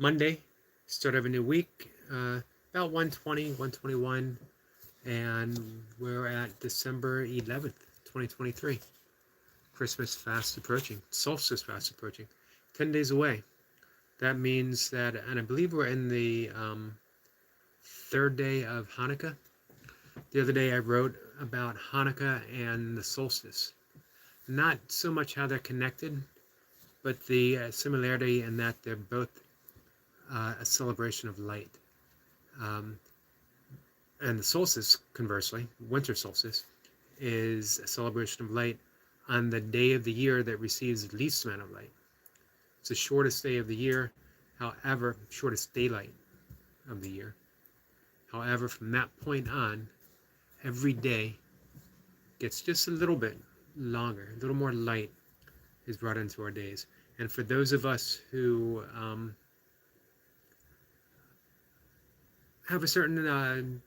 Monday, start of a new week, about 120, 121, and we're at December 11th, 2023. Christmas fast approaching, solstice fast approaching, 10 days away. That means that, and I believe we're in the third day of Hanukkah. The other day I wrote about Hanukkah and the solstice. Not so much how they're connected, but the similarity in that they're both a celebration of light. Um, and the solstice, conversely, winter solstice, is a celebration of light on the day of the year that receives the least amount of light. It's the shortest day of the year, however, shortest daylight of the year. However, from that point on, every day gets just a little bit longer, a little more light is brought into our days. And for those of us who have a certain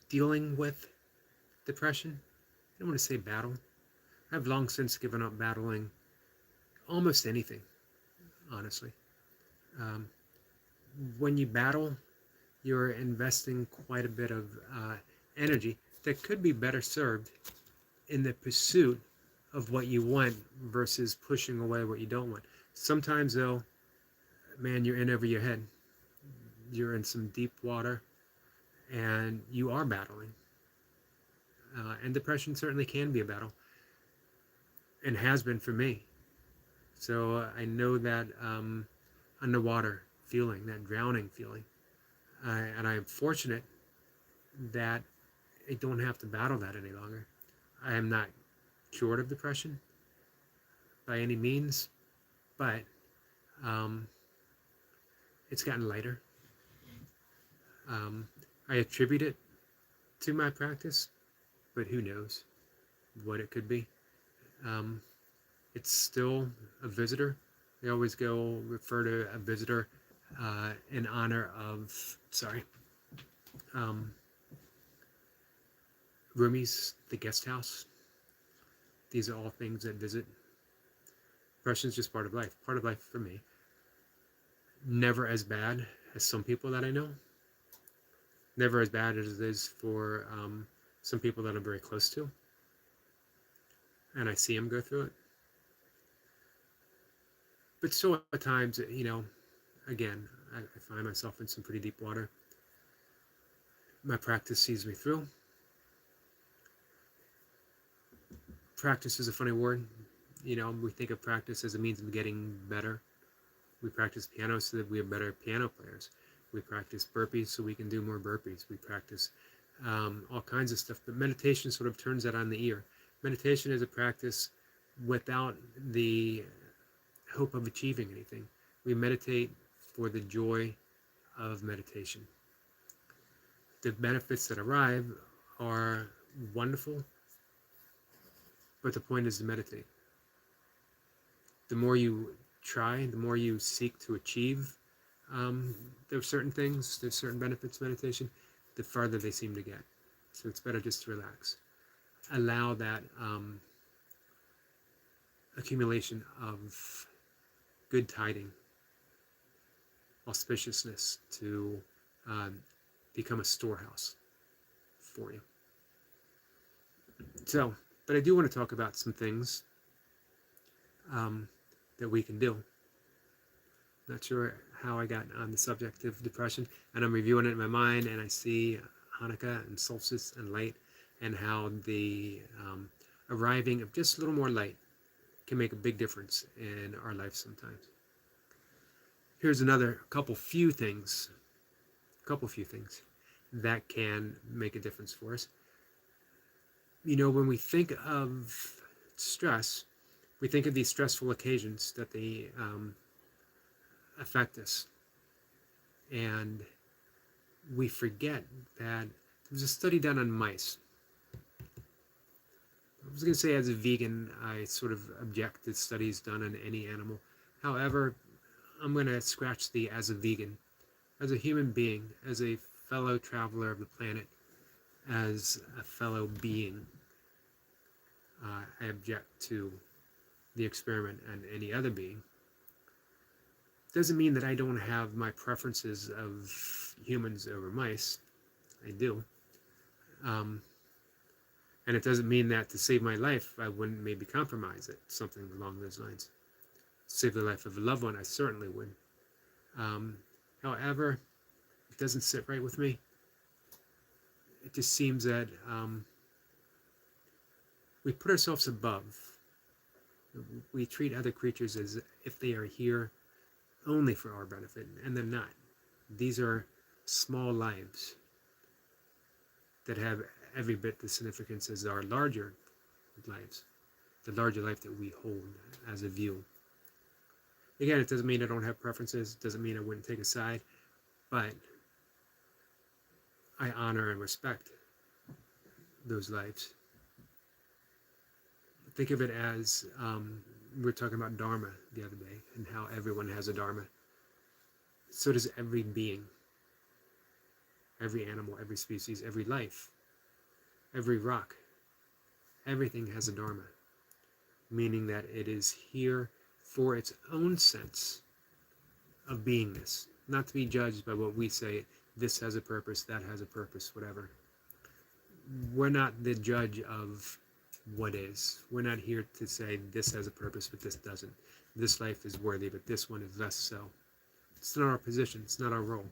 dealing with depression, I don't want to say battle. I've long since given up battling almost anything, honestly. Um, when you battle, you're investing quite a bit of energy that could be better served in the pursuit of what you want versus pushing away what you don't want. Sometimes, though, man, you're in over your head. You're in some deep water and you are battling. And depression certainly can be a battle and has been for me. So I know that underwater feeling, that drowning feeling. And I'm fortunate that I don't have to battle that any longer. I am not cured of depression by any means, but um, it's gotten lighter. I attribute it to my practice, but who knows what it could be. Um, it's still a visitor. I always go refer to a visitor in honor of, um, roomies, the guest house. These are all things that visit. Depression is just part of life for me. Never as bad as some people that I know. Never as bad as it is for some people that I'm very close to. And I see them go through it. But still at times, again, I find myself in some pretty deep water. My practice sees me through. Practice is a funny word. We think of practice as a means of getting better. We practice piano so that we are better piano players. We practice burpees so we can do more burpees. We practice all kinds of stuff. But meditation sort of turns that on the ear. Meditation is a practice without the hope of achieving anything. We meditate for the joy of meditation. The benefits that arrive are wonderful, but the point is to meditate. The more you try, the more you seek to achieve there's certain things, there's certain benefits of meditation, the farther they seem to get. So it's better just to relax. Allow that accumulation of good tiding, auspiciousness to become a storehouse for you. So, but I do want to talk about some things that we can do. Not sure how I got on the subject of depression, and I'm reviewing it in my mind, and I see Hanukkah and solstice and light, and how the arriving of just a little more light can make a big difference in our life sometimes. Here's another couple few things that can make a difference for us. When we think of stress, we think of these stressful occasions that they affect us. And we forget that there was a study done on mice. I was going to say, as a vegan, I sort of object to studies done on any animal. However, I'm going to scratch the as a vegan. As a human being, as a fellow traveler of the planet, as a fellow being, I object to the experiment and any other being. Doesn't mean that I don't have my preferences of humans over mice. I do. And it doesn't mean that to save my life, I wouldn't maybe compromise it, something along those lines. Save the life of a loved one, I certainly would. However, it doesn't sit right with me. It just seems that we put ourselves above. We treat other creatures as if they are here only for our benefit, and they're not. These are small lives that have every bit the significance as our larger lives, the larger life that we hold as a view. Again, it doesn't mean I don't have preferences, it doesn't mean I wouldn't take a side, but I honor and respect those lives. Think of it as, we were talking about Dharma the other day, and how everyone has a Dharma. So does every being, every animal, every species, every life, every rock. Everything has a Dharma, meaning that it is here for its own sense of beingness, not to be judged by what we say, this has a purpose, that has a purpose, whatever. We're not the judge of what is. We're not here to say this has a purpose, but this doesn't. This life is worthy, but this one is less so. It's not our position, it's not our role.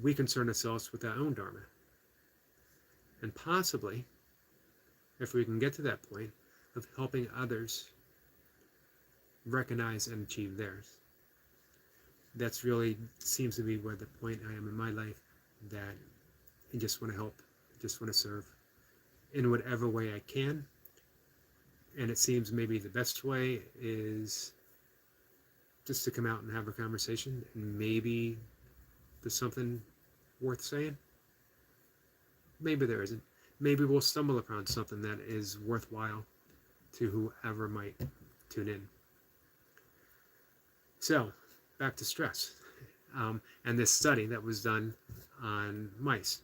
We concern ourselves with our own Dharma. And possibly, if we can get to that point of helping others recognize and achieve theirs. That's really seems to be where the point I am in my life, that I just want to help, I just want to serve in whatever way I can. And it seems maybe the best way is just to come out and have a conversation, and maybe there's something worth saying. Maybe there isn't. Maybe we'll stumble upon something that is worthwhile to whoever might tune in. So, back to stress. And this study that was done on mice.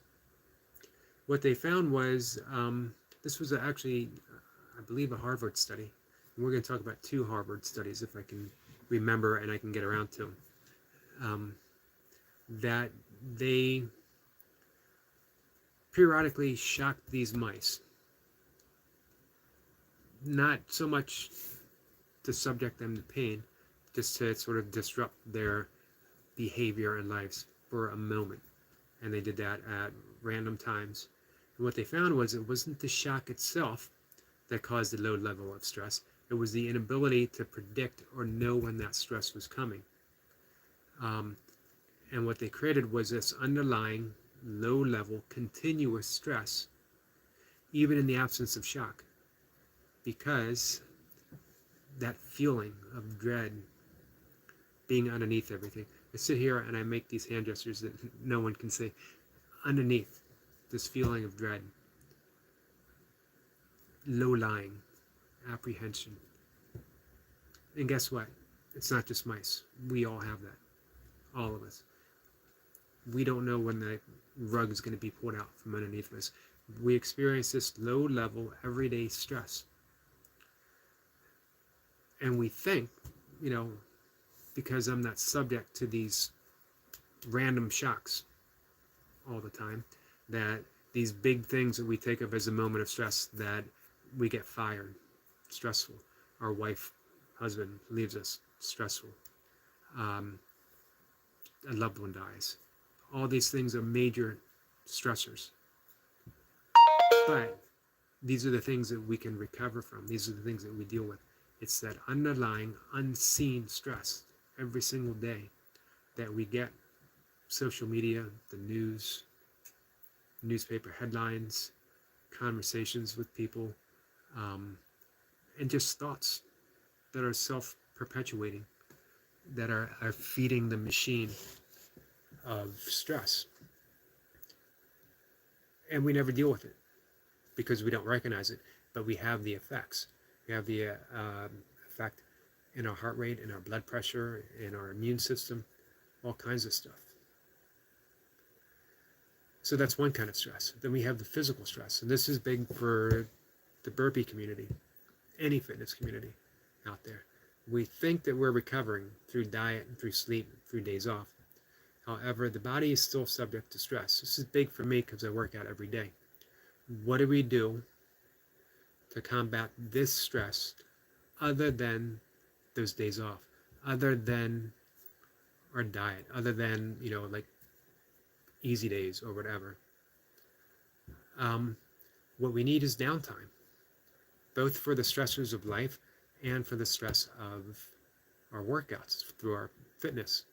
What they found was, this was actually, I believe, a Harvard study. And we're going to talk about 2 Harvard studies, if I can remember and I can get around to them. That they periodically shocked these mice. Not so much to subject them to pain, just to sort of disrupt their behavior and lives for a moment. And they did that at random times. And what they found was it wasn't the shock itself that caused the low level of stress. It was the inability to predict or know when that stress was coming. And what they created was this underlying low-level continuous stress, even in the absence of shock, because that feeling of dread being underneath everything. I sit here and I make these hand gestures that no one can see. Underneath this feeling of dread, low-lying apprehension. And guess what? It's not just mice. We all have that. All of us. We don't know when the rug is going to be pulled out from underneath us. We experience this low-level, everyday stress. And we think, because I'm not subject to these random shocks all the time, that these big things that we take of as a moment of stress, that we get fired, stressful. Our wife, husband leaves us, stressful. A loved one dies. All these things are major stressors. But these are the things that we can recover from. These are the things that we deal with. It's that underlying, unseen stress every single day that we get. Social media, the news, newspaper headlines, conversations with people, and just thoughts that are self-perpetuating, that are feeding the machine of stress. And we never deal with it because we don't recognize it, but we have the effects. We have the effect in our heart rate, in our blood pressure, in our immune system, all kinds of stuff. So that's one kind of stress. Then we have the physical stress, and this is big for the burpee community, any fitness community out there. We think that we're recovering through diet and through sleep, through days off. However, the body is still subject to stress. This is big for me because I work out every day. What do we do to combat this stress other than those days off, other than our diet, other than, like easy days or whatever? What we need is downtime, both for the stressors of life and for the stress of our workouts through our fitness.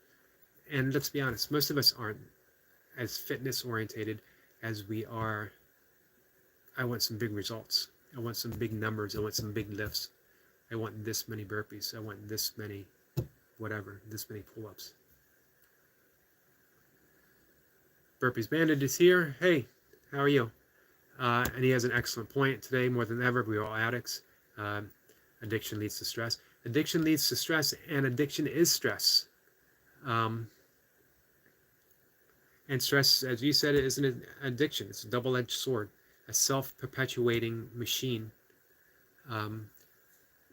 And let's be honest, most of us aren't as fitness orientated as we are. I want some big results. I want some big numbers. I want some big lifts. I want this many burpees. I want this many whatever, this many pull-ups. Burpees Bandit is here. Hey, how are you? And he has an excellent point. Today, more than ever, we are all addicts. Addiction leads to stress. Addiction leads to stress, and addiction is stress. And stress, as you said, is an addiction. It's a double-edged sword, a self-perpetuating machine.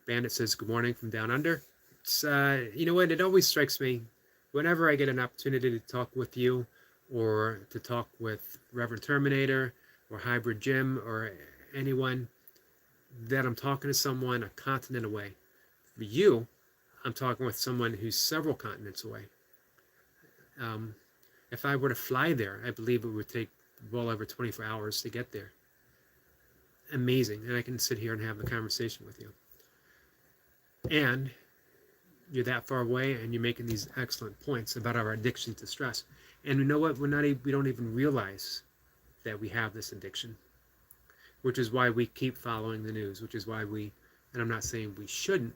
Bandit says, good morning from down under. It's, you know what, it always strikes me, whenever I get an opportunity to talk with you, or to talk with Reverend Terminator, or Hybrid Jim, or anyone, that I'm talking to someone a continent away. For you, I'm talking with someone who's several continents away. If I were to fly there, I believe it would take well over 24 hours to get there. Amazing. And I can sit here and have a conversation with you. And you're that far away, and you're making these excellent points about our addiction to stress. And you know what? We don't even realize that we have this addiction, which is why we keep following the news, which is why and I'm not saying we shouldn't,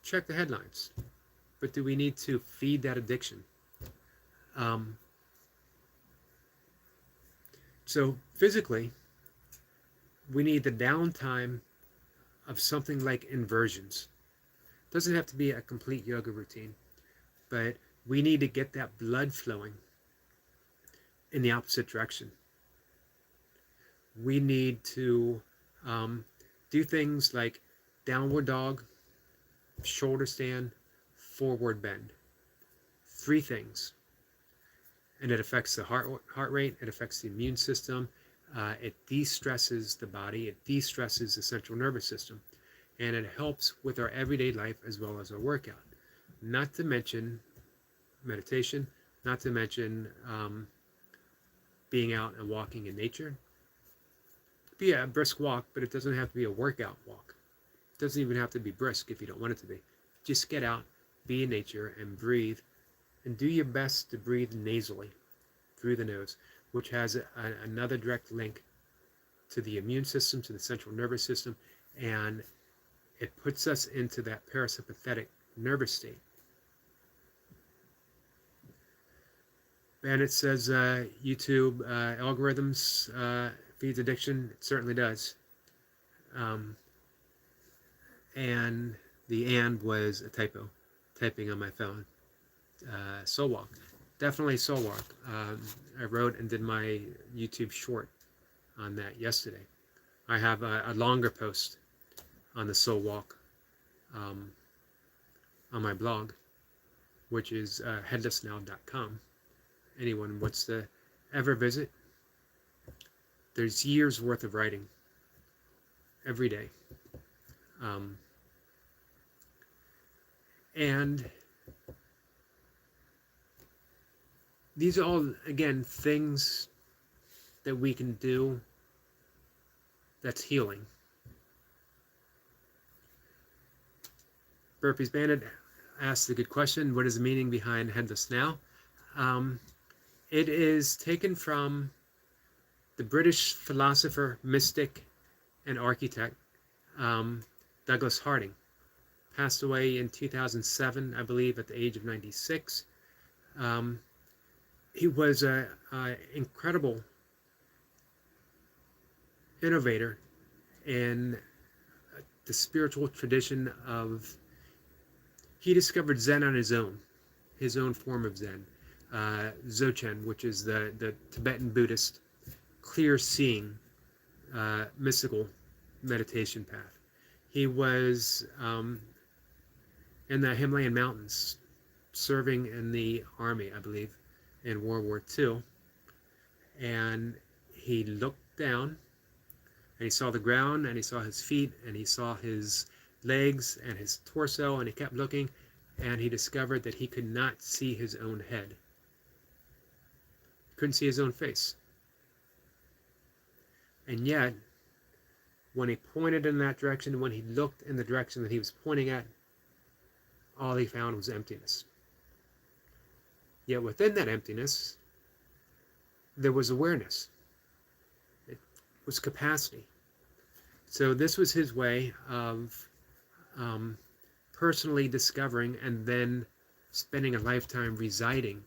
check the headlines. But do we need to feed that addiction? So physically, we need the downtime of something like inversions. It doesn't have to be a complete yoga routine, but we need to get that blood flowing in the opposite direction. We need to do things like downward dog, shoulder stand, forward bend. 3 things. And it affects the heart rate, it affects the immune system, it de-stresses the body, it de-stresses the central nervous system, and it helps with our everyday life as well as our workout. Not to mention meditation, not to mention being out and walking in nature. It could be a brisk walk, but it doesn't have to be a workout walk. It doesn't even have to be brisk if you don't want it to be. Just get out, be in nature, and breathe. And do your best to breathe nasally through the nose, which has another direct link to the immune system, to the central nervous system, and it puts us into that parasympathetic nervous state. Bandit says YouTube algorithms feeds addiction. It certainly does. And the "and" was a typo, typing on my phone. Soul Walk. Definitely Soul Walk. I wrote and did my YouTube short on that yesterday. I have a longer post on the Soul Walk on my blog, which is headlessnow.com. Anyone wants to ever visit, there's years worth of writing every day. And these are all, again, things that we can do that's healing. Burpees Bandit asked a good question. What is the meaning behind Headless Now? It is taken from the British philosopher, mystic, and architect, Douglas Harding. Passed away in 2007, I believe, at the age of 96. He was an incredible innovator in the spiritual tradition of, he discovered Zen on his own form of Zen. Dzogchen, which is the Tibetan Buddhist clear seeing mystical meditation path. He was in the Himalayan mountains, serving in the army, I believe, in World War II. And he looked down, and he saw the ground, and he saw his feet, and he saw his legs and his torso, and he kept looking, and he discovered that he could not see his own head. Couldn't see his own face. And yet, when he pointed in that direction, when he looked in the direction that he was pointing at, all he found was emptiness. Yet within that emptiness, there was awareness. It was capacity. So this was his way of personally discovering and then spending a lifetime residing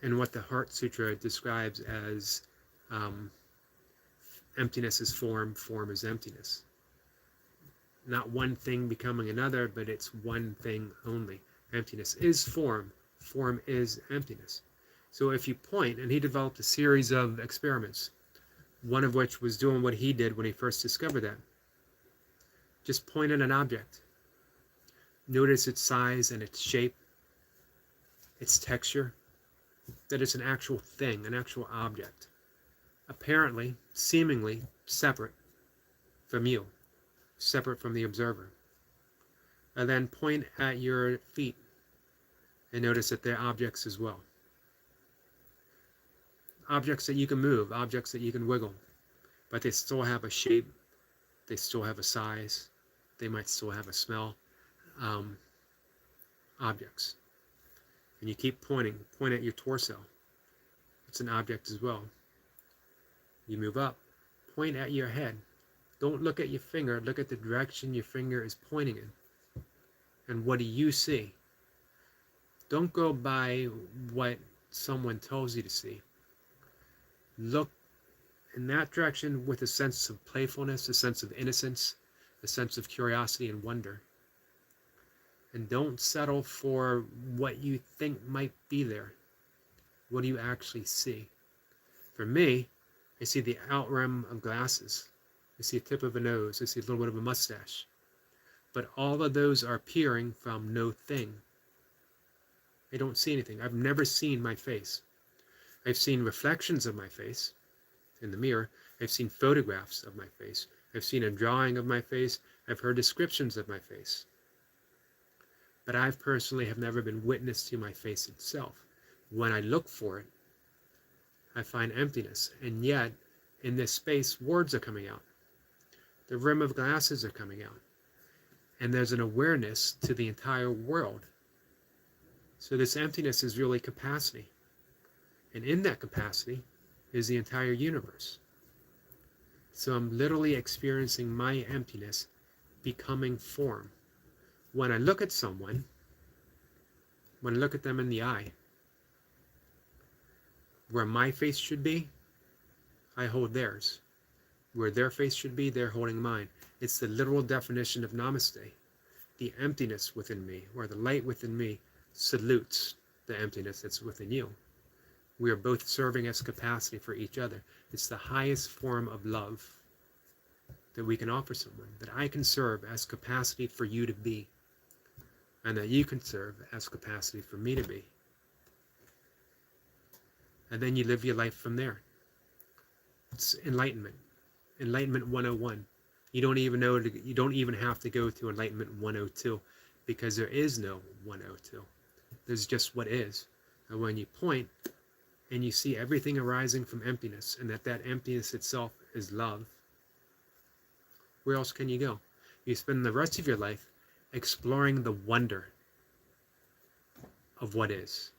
in what the Heart Sutra describes as emptiness is form, form is emptiness. Not one thing becoming another, but it's one thing only. Emptiness is form, form is emptiness. So if you point, and he developed a series of experiments, one of which was doing what he did when he first discovered that. Just point at an object. Notice its size and its shape, its texture, that it's an actual thing, an actual object. Apparently, seemingly separate from you, separate from the observer. And then point at your feet and notice that they're objects as well. Objects that you can move, objects that you can wiggle, but they still have a shape, they still have a size, they might still have a smell. Objects. And you keep pointing, point at your torso. It's an object as well. You move up, point at your head. Don't look at your finger, look at the direction your finger is pointing in. And what do you see? Don't go by what someone tells you to see. Look in that direction with a sense of playfulness, a sense of innocence, a sense of curiosity and wonder. And don't settle for what you think might be there. What do you actually see? For me, I see the out rim of glasses. I see a tip of a nose. I see a little bit of a mustache. But all of those are peering from no thing. I don't see anything. I've never seen my face. I've seen reflections of my face in the mirror. I've seen photographs of my face. I've seen a drawing of my face. I've heard descriptions of my face. But I personally have never been witness to my face itself. When I look for it, I find emptiness. And yet, in this space, words are coming out. The rim of glasses are coming out. And there's an awareness to the entire world. So this emptiness is really capacity. And in that capacity is the entire universe. So I'm literally experiencing my emptiness becoming form. When I look at someone, when I look at them in the eye, where my face should be, I hold theirs. Where their face should be, they're holding mine. It's the literal definition of namaste. The emptiness within me, or the light within me, salutes the emptiness that's within you. We are both serving as capacity for each other. It's the highest form of love that we can offer someone, that I can serve as capacity for you to be, and that you can serve as capacity for me to be. And then you live your life from there. It's enlightenment. Enlightenment 101. You don't even have to go to Enlightenment 102, because there is no 102. There's just what is. And when you point and you see everything arising from emptiness, and that emptiness itself is love, where else can you go? You spend the rest of your life exploring the wonder of what is.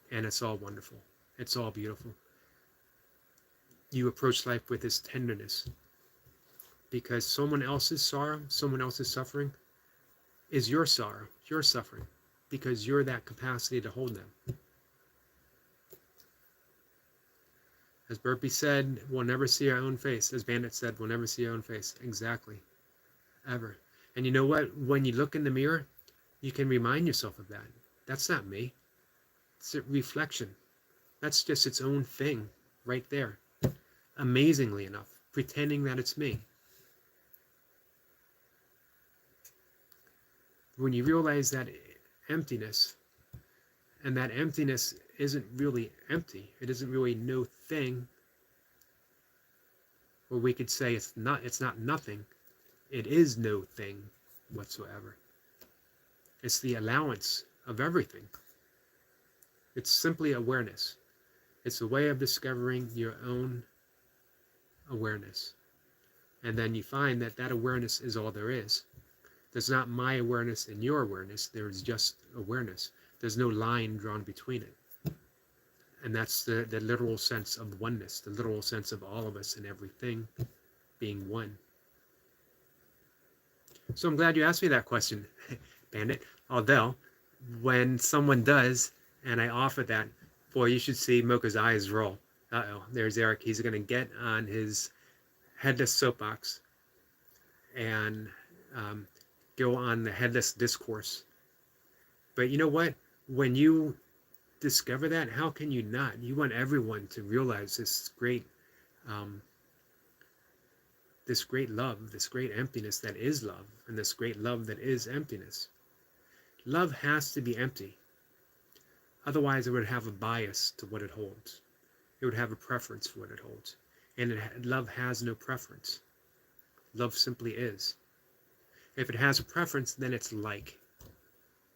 And it's all wonderful. It's all beautiful. You approach life with this tenderness, because someone else's sorrow, someone else's suffering is your sorrow, your suffering, because you're that capacity to hold them. As Burpees said, we'll never see our own face. As Bandit said, we'll never see our own face. Exactly. Ever. And you know what? When you look in the mirror, you can remind yourself of that. That's not me. It's a reflection. That's just its own thing right there. Amazingly enough, pretending that it's me. When you realize that emptiness, and that emptiness isn't really empty, it isn't really no thing, or we could say it's not nothing, it is no thing whatsoever. It's the allowance of everything. It's simply awareness. It's a way of discovering your own awareness. And then you find that that awareness is all there is. There's not my awareness and your awareness. There's just awareness. There's no line drawn between it. And that's the literal sense of oneness, the literal sense of all of us and everything being one. So I'm glad you asked me that question, Bandit. Although, when someone does, and I offer that, boy, you should see Mocha's eyes roll. Uh-oh, there's Eric. He's going to get on his headless soapbox and go on the headless discourse. But you know what? When you discover that, how can you not? You want everyone to realize this great love, this great emptiness that is love, and this great love that is emptiness. Love has to be empty. Otherwise, it would have a bias to what it holds. It would have a preference for what it holds. And love has no preference. Love simply is. If it has a preference, then it's like.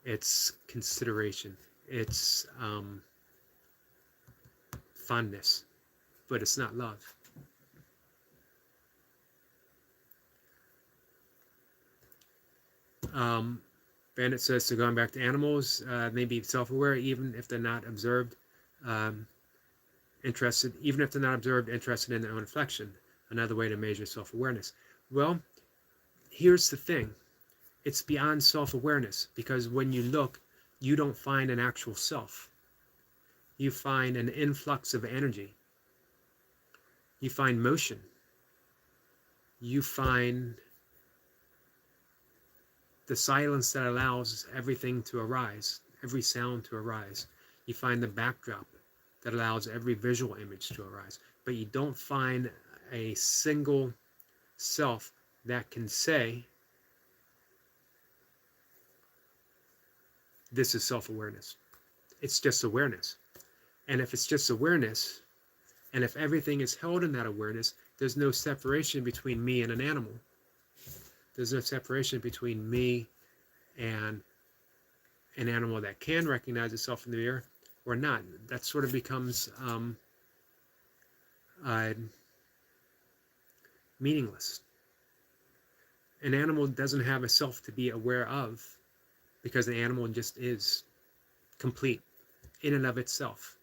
It's consideration. It's fondness. But it's not love. Bandit says, so going back to animals, maybe self-aware, even if they're not observed, interested in their own reflection. Another way to measure self-awareness. Well, here's the thing. It's beyond self-awareness, because when you look, you don't find an actual self. You find an influx of energy. You find motion. You find the silence that allows everything to arise, every sound to arise. You find the backdrop that allows every visual image to arise. But you don't find a single self that can say, this is self-awareness. It's just awareness. And if it's just awareness, and if everything is held in that awareness, there's no separation between me and an animal. There's no separation between me and an animal that can recognize itself in the mirror or not. That sort of becomes meaningless. An animal doesn't have a self to be aware of, because the animal just is complete in and of itself.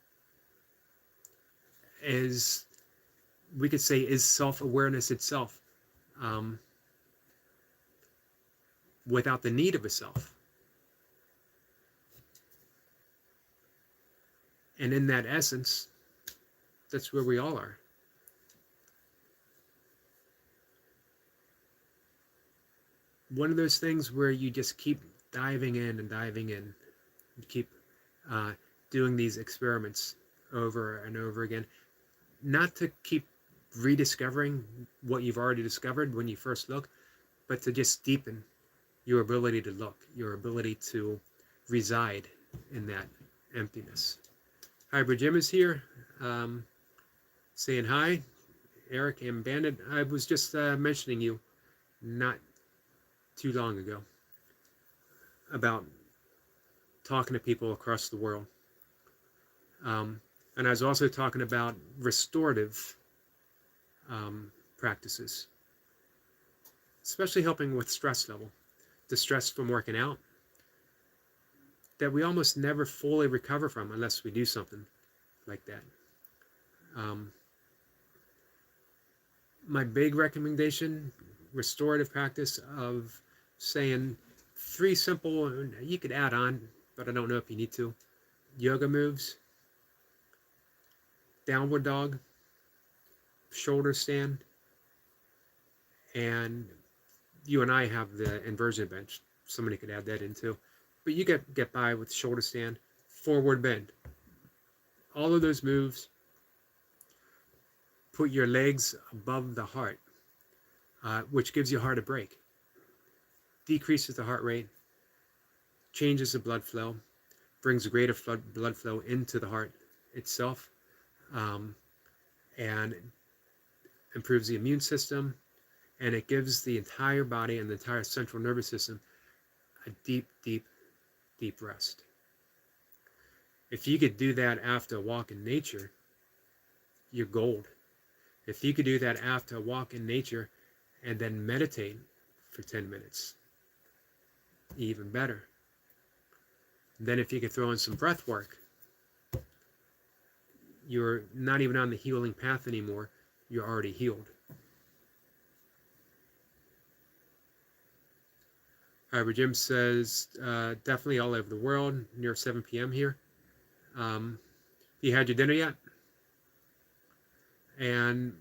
As we could say, is self-awareness itself without the need of a self. And in that essence, that's where we all are. One of those things where you just keep diving in and diving in. You keep doing these experiments over and over again. Not to keep rediscovering what you've already discovered when you first look, but to just deepen your ability to look, your ability to reside in that emptiness. Hybrid Jim is here, saying hi. Eric and Bandit, I was just mentioning you not too long ago about talking to people across the world. And I was also talking about restorative practices, especially helping with stress level, the stress from working out that we almost never fully recover from unless we do something like that. My big recommendation, restorative practice of saying 3 simple, you could add on, but I don't know if you need to, yoga moves: downward dog, shoulder stand, and you and I have the inversion bench. Somebody could add that in too. But you get by with shoulder stand, forward bend. All of those moves, put your legs above the heart, which gives your heart a break, decreases the heart rate, changes the blood flow, brings greater blood flow into the heart itself, and improves the immune system, and it gives the entire body and the entire central nervous system a deep, deep, deep rest. If you could do that after a walk in nature, you're gold. If you could do that after a walk in nature and then meditate for 10 minutes, even better. Then if you could throw in some breath work, you're not even on the healing path anymore. You're already healed. However, Jim says, definitely all over the world, near 7 p.m. here. You had your dinner yet? And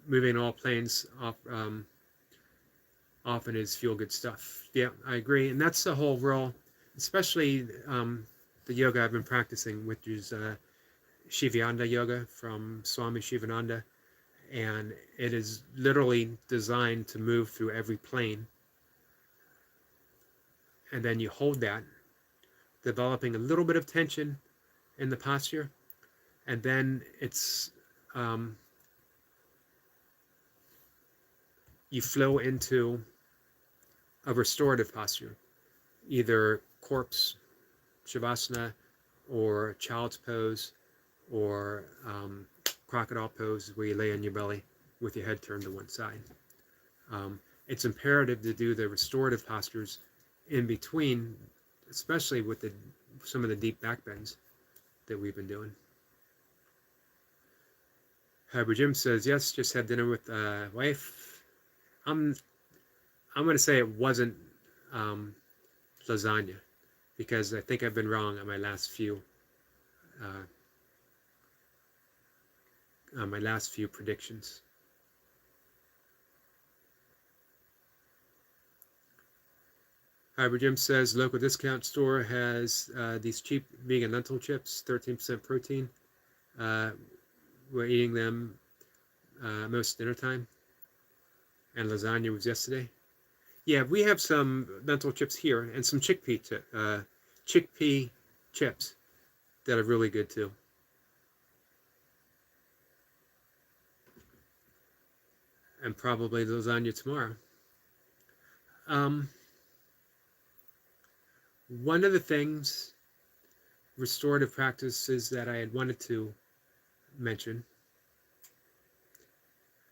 moving all planes off, often is feel-good stuff. Yeah, I agree. And that's the whole role, especially the yoga I've been practicing, which is Shivananda yoga from Swami Shivananda. And it is literally designed to move through every plane. And then you hold that, developing a little bit of tension in the posture. And then it's, you flow into a restorative posture, either corpse, shavasana, or child's pose, or crocodile pose, where you lay on your belly with your head turned to one side. It's imperative to do the restorative postures in between, especially with some of the deep back bends that we've been doing. However, Jim says, yes, just had dinner with wife. I'm going to say it wasn't lasagna, because I think I've been wrong on my last few predictions. However, Jim says local discount store has these cheap vegan lentil chips, 13% protein. We're eating them most dinner time, and lasagna was yesterday. Yeah, we have some lentil chips here and some chickpea chips that are really good too. And probably lasagna tomorrow. One of the things, restorative practices, that I had wanted to mention,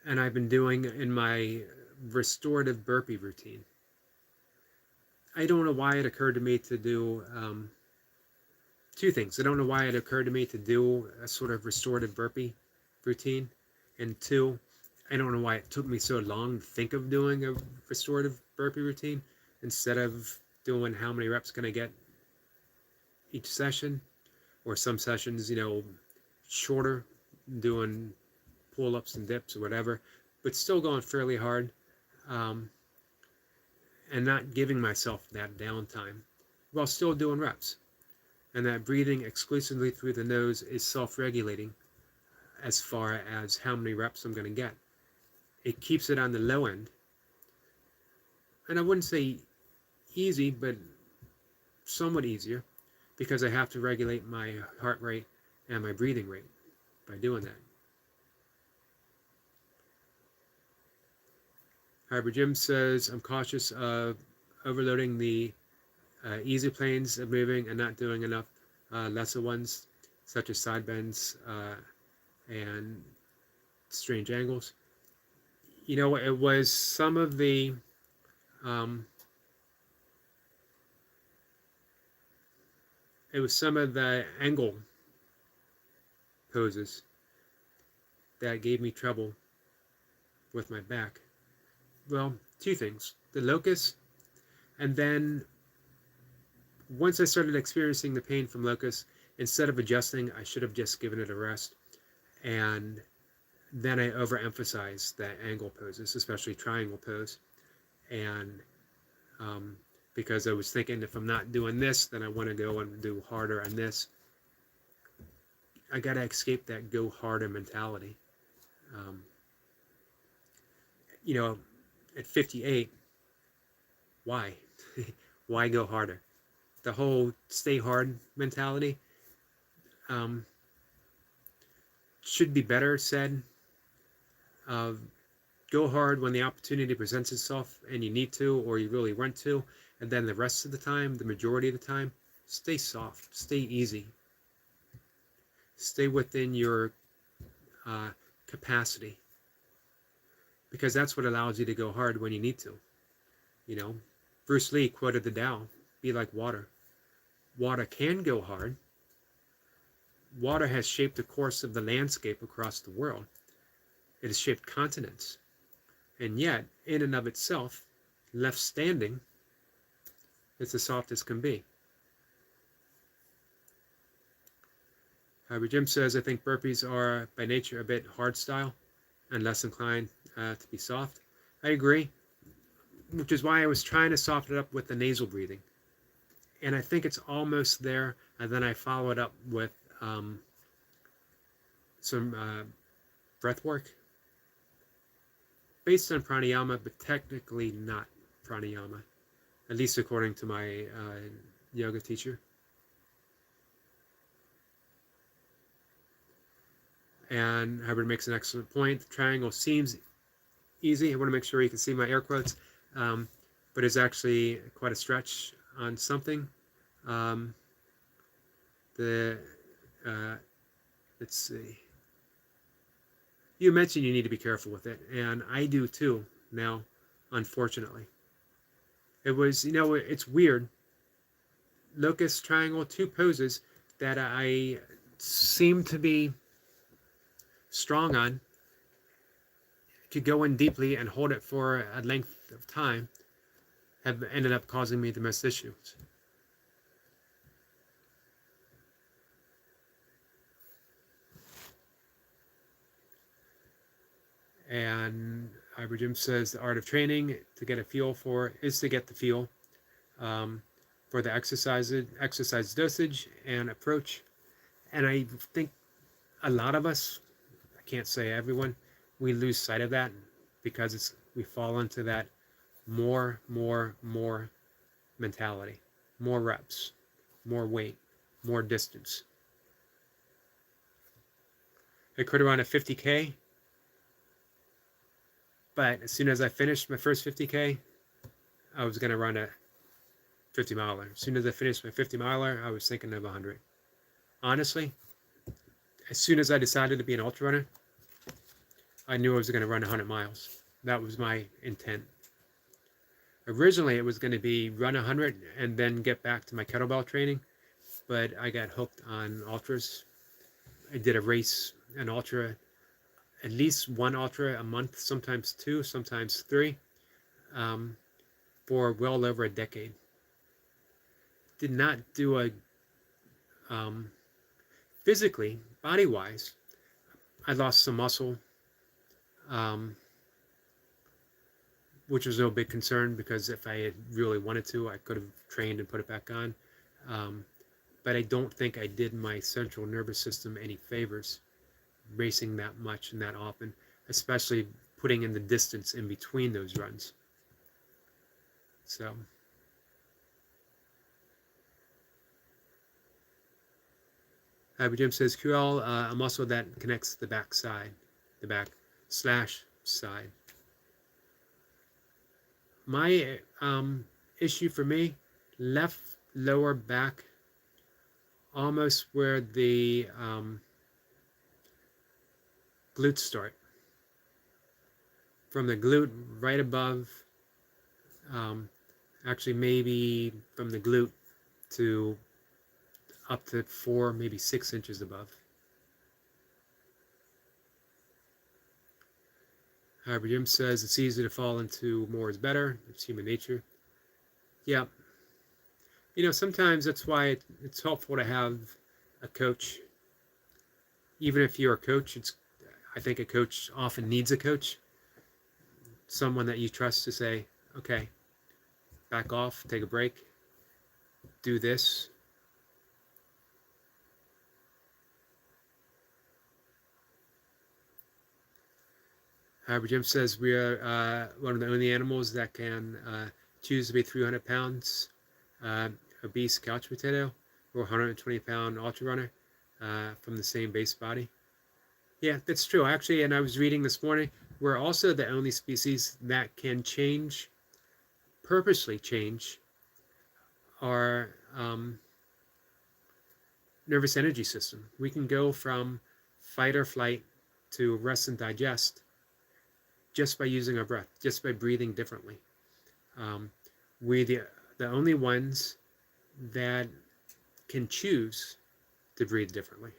and I've been doing in my restorative burpee routine. I don't know why it occurred to me to do two things. I don't know why it occurred to me to do a sort of restorative burpee routine. And two, I don't know why it took me so long to think of doing a restorative burpee routine instead of doing how many reps can I get each session, or some sessions, shorter, doing pull-ups and dips or whatever, but still going fairly hard, and not giving myself that downtime while still doing reps. And that breathing exclusively through the nose is self-regulating as far as how many reps I'm going to get. It keeps it on the low end. And I wouldn't say easy, but somewhat easier, because I have to regulate my heart rate and my breathing rate by doing that. However, Jim says, I'm cautious of overloading the easy planes of moving and not doing enough lesser ones, such as side bends and strange angles. It was some of the angle poses that gave me trouble with my back. Well, two things. The locus, and then once I started experiencing the pain from locus, instead of adjusting, I should have just given it a rest. And then I overemphasized the angle poses, especially triangle pose. And because I was thinking, if I'm not doing this, then I want to go and do harder on this. I got to escape that go harder mentality. At 58, why? Why go harder? the whole stay hard mentality should be better said. Uh, go hard when the opportunity presents itself and you need to, or you really want to, and then the rest of the time, the majority of the time, stay soft, stay easy, stay within your capacity, because that's what allows you to go hard when you need to. You know, Bruce Lee quoted the Tao, be like water. Water can go hard. Water has shaped the course of the landscape across the world. It has shaped continents. And yet, in and of itself, left standing, it's as soft as can be. However, Jim says, I think burpees are by nature a bit hard style and less inclined to be soft. I agree, which is why I was trying to soften it up with the nasal breathing. And I think it's almost there. And then I followed up with some breath work based on pranayama, but technically not pranayama, at least according to my yoga teacher. And Hubbard makes an excellent point. The triangle seems easy. I want to make sure you can see my air quotes, but it's actually quite a stretch on something. Let's see. You mentioned you need to be careful with it, and I do too now, unfortunately. It was, it's weird. Locust, triangle, two poses that I seem to be strong on, could go in deeply and hold it for a length of time, have ended up causing me the most issues. And Ivor Jim says the art of training to get a feel for is to get the feel for the exercise dosage and approach. And I think a lot of us, I can't say everyone, we lose sight of that because we fall into that more mentality, more reps, more weight, more distance. I could run a 50K, but as soon as I finished my first 50K, I was going to run a 50 miler. As soon as I finished my 50 miler, I was thinking of 100. Honestly, as soon as I decided to be an ultra runner, I knew I was going to run 100 miles. That was my intent. Originally, it was going to be run 100 and then get back to my kettlebell training, but I got hooked on ultras. I did a race, an ultra, at least one ultra a month, sometimes two, sometimes three, for well over a decade. Did not do a, physically, body-wise, I lost some muscle, which was no big concern because if I had really wanted to, I could have trained and put it back on. But I don't think I did my central nervous system any favors racing that much and that often, especially putting in the distance in between those runs. So Jim says QL, a muscle that connects the back side, the back / side. My issue for me, left lower back, almost where the glutes start. From the glute right above, actually maybe from the glute to up to 4, maybe 6 inches above. However, Jim says it's easy to fall into more is better. It's human nature. Yeah. Sometimes that's why it's helpful to have a coach. Even if you're a coach, I think a coach often needs a coach. Someone that you trust to say, okay, back off, take a break, do this. However, Jim says we are one of the only animals that can choose to be 300 pounds. obese couch potato or 120-pound ultra runner from the same base body. Yeah, that's true. Actually, and I was reading this morning, we're also the only species that can purposely change our nervous energy system. We can go from fight or flight to rest and digest just by using our breath, just by breathing differently. We're the only ones that can choose to breathe differently.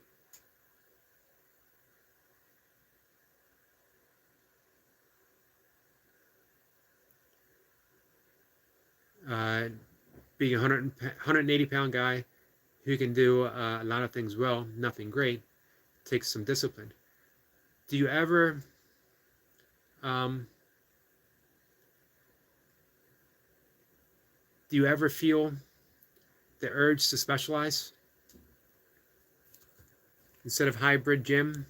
Being a 180-pound guy who can do a lot of things well, nothing great, takes some discipline. Do you ever feel the urge to specialize? Instead of hybrid gym,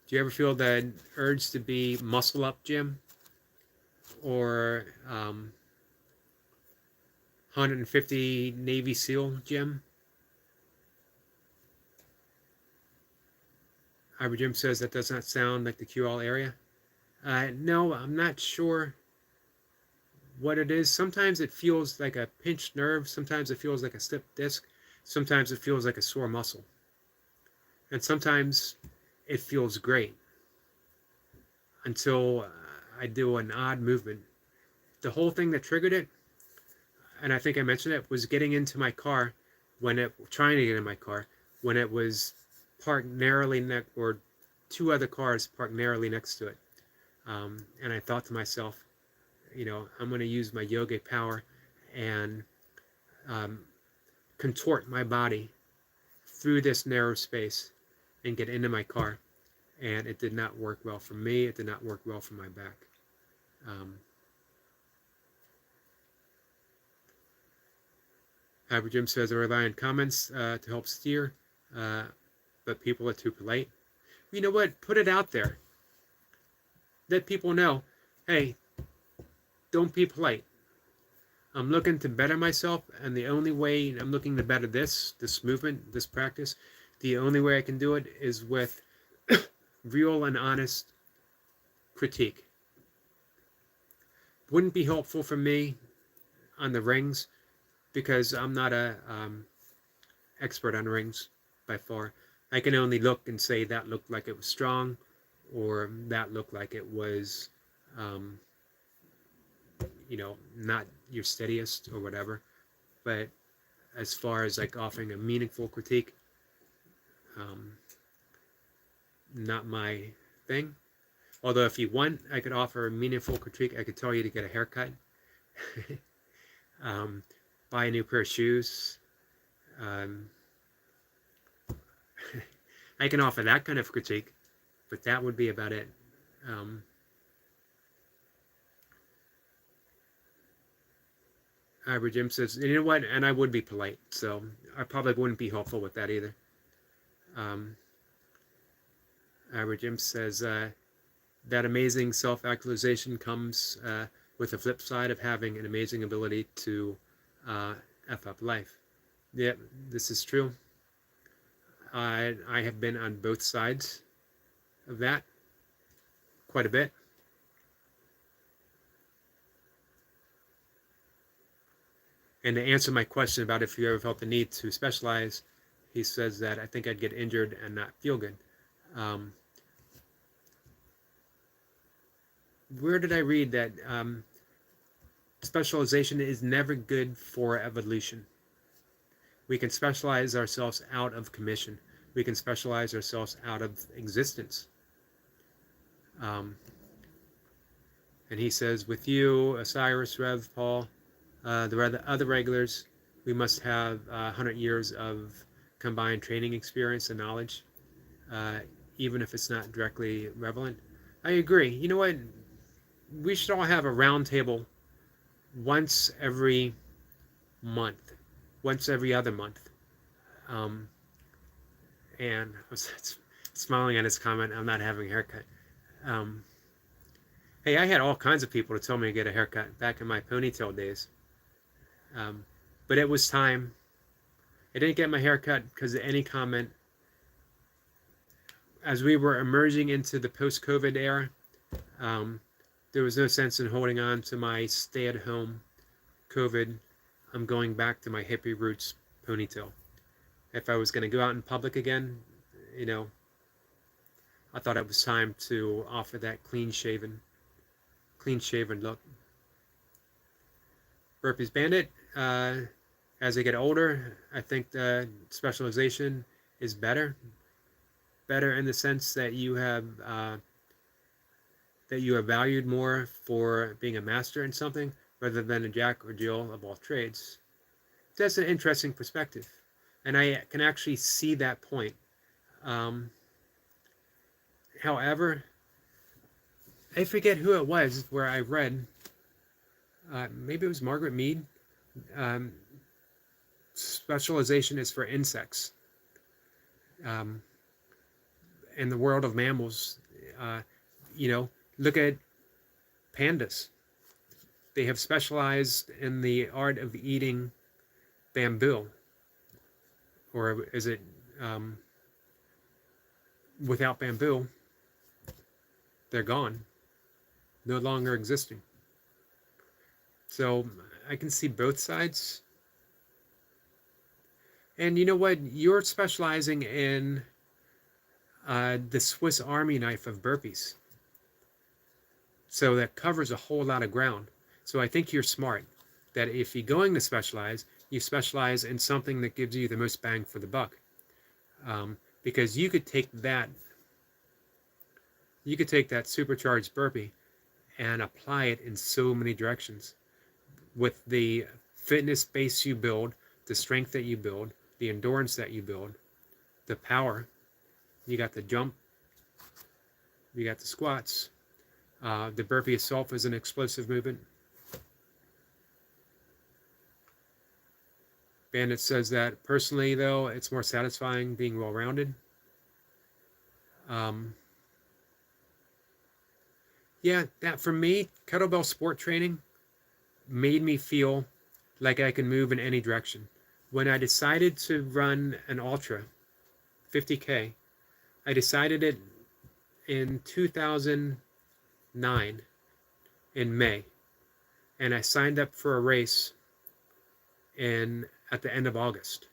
do you ever feel the urge to be muscle up gym or 150 Navy SEAL gym? Hybrid gym says that does not sound like the QL area. No, I'm not sure what it is. Sometimes it feels like a pinched nerve. Sometimes it feels like a slipped disc. Sometimes it feels like a sore muscle. And sometimes it feels great until I do an odd movement. The whole thing that triggered it, and I think I mentioned it, was getting into my car trying to get in my car when it was parked narrowly or two other cars parked narrowly next to it. And I thought to myself, I'm going to use my yoga power and contort my body through this narrow space and get into my car. And it did not work well for me. It did not work well for my back. Hybrid Jim says, I rely on comments to help steer, but people are too polite. You know what? Put it out there. Let people know, hey, don't be polite. I'm looking to better myself, and the only way I'm looking to better this movement, this practice, the only way I can do it is with real and honest critique. Wouldn't be helpful for me on the rings because I'm not a expert on rings by far. I can only look and say that looked like it was strong, or that looked like it was not your steadiest or whatever. But as far as like offering a meaningful critique, not my thing. Although if you want, I could offer a meaningful critique. I could tell you to get a haircut, buy a new pair of shoes. I can offer that kind of critique, but that would be about it. Hybrid Jim says, you know what? And I would be polite, so I probably wouldn't be helpful with that either. Hybrid Jim says, that amazing self-actualization comes with the flip side of having an amazing ability to F up life. Yeah, this is true. I have been on both sides of that quite a bit. And to answer my question about if you ever felt the need to specialize, he says that I think I'd get injured and not feel good. Where did I read that specialization is never good for evolution? We can specialize ourselves out of commission. We can specialize ourselves out of existence. And he says, with you, Osiris, Rev, Paul, the other regulars, we must have 100 years of combined training experience and knowledge, even if it's not directly relevant. I agree. You know what? We should all have a round table once every month, once every other month. And I was smiling at his comment, I'm not having a haircut. Hey, I had all kinds of people to tell me to get a haircut back in my ponytail days. But it was time. I didn't get my hair cut because of any comment. As we were emerging into the post-COVID era, um, there was no sense in holding on to my stay-at-home COVID. I'm going back to my hippie roots ponytail. If I was going to go out in public again, you know, I thought it was time to offer that clean shaven look. Burpees Bandit, as I get older, I think the specialization is better. Better in the sense that you have valued more for being a master in something rather than a jack or Jill of all trades. That's an interesting perspective, and I can actually see that point. However, I forget who it was where I read, maybe it was Margaret Mead, specialization is for insects. In the world of mammals, look at pandas. They have specialized in the art of eating bamboo, or is it without bamboo, they're gone, no longer existing. So I can see both sides. And you know what? You're specializing in the Swiss Army knife of burpees. So that covers a whole lot of ground. So I think you're smart that if you're going to specialize, you specialize in something that gives you the most bang for the buck. Because you could take that supercharged burpee and apply it in so many directions. With the fitness base you build, the strength that you build, the endurance that you build, the power, you got the jump, you got the squats, the burpee itself is an explosive movement. Bandit says that personally, though, it's more satisfying being well-rounded. Yeah, that for me, kettlebell sport training made me feel like I can move in any direction. When I decided to run an ultra, 50K, I decided it in 2009 in May, and I signed up for a race at the end of August.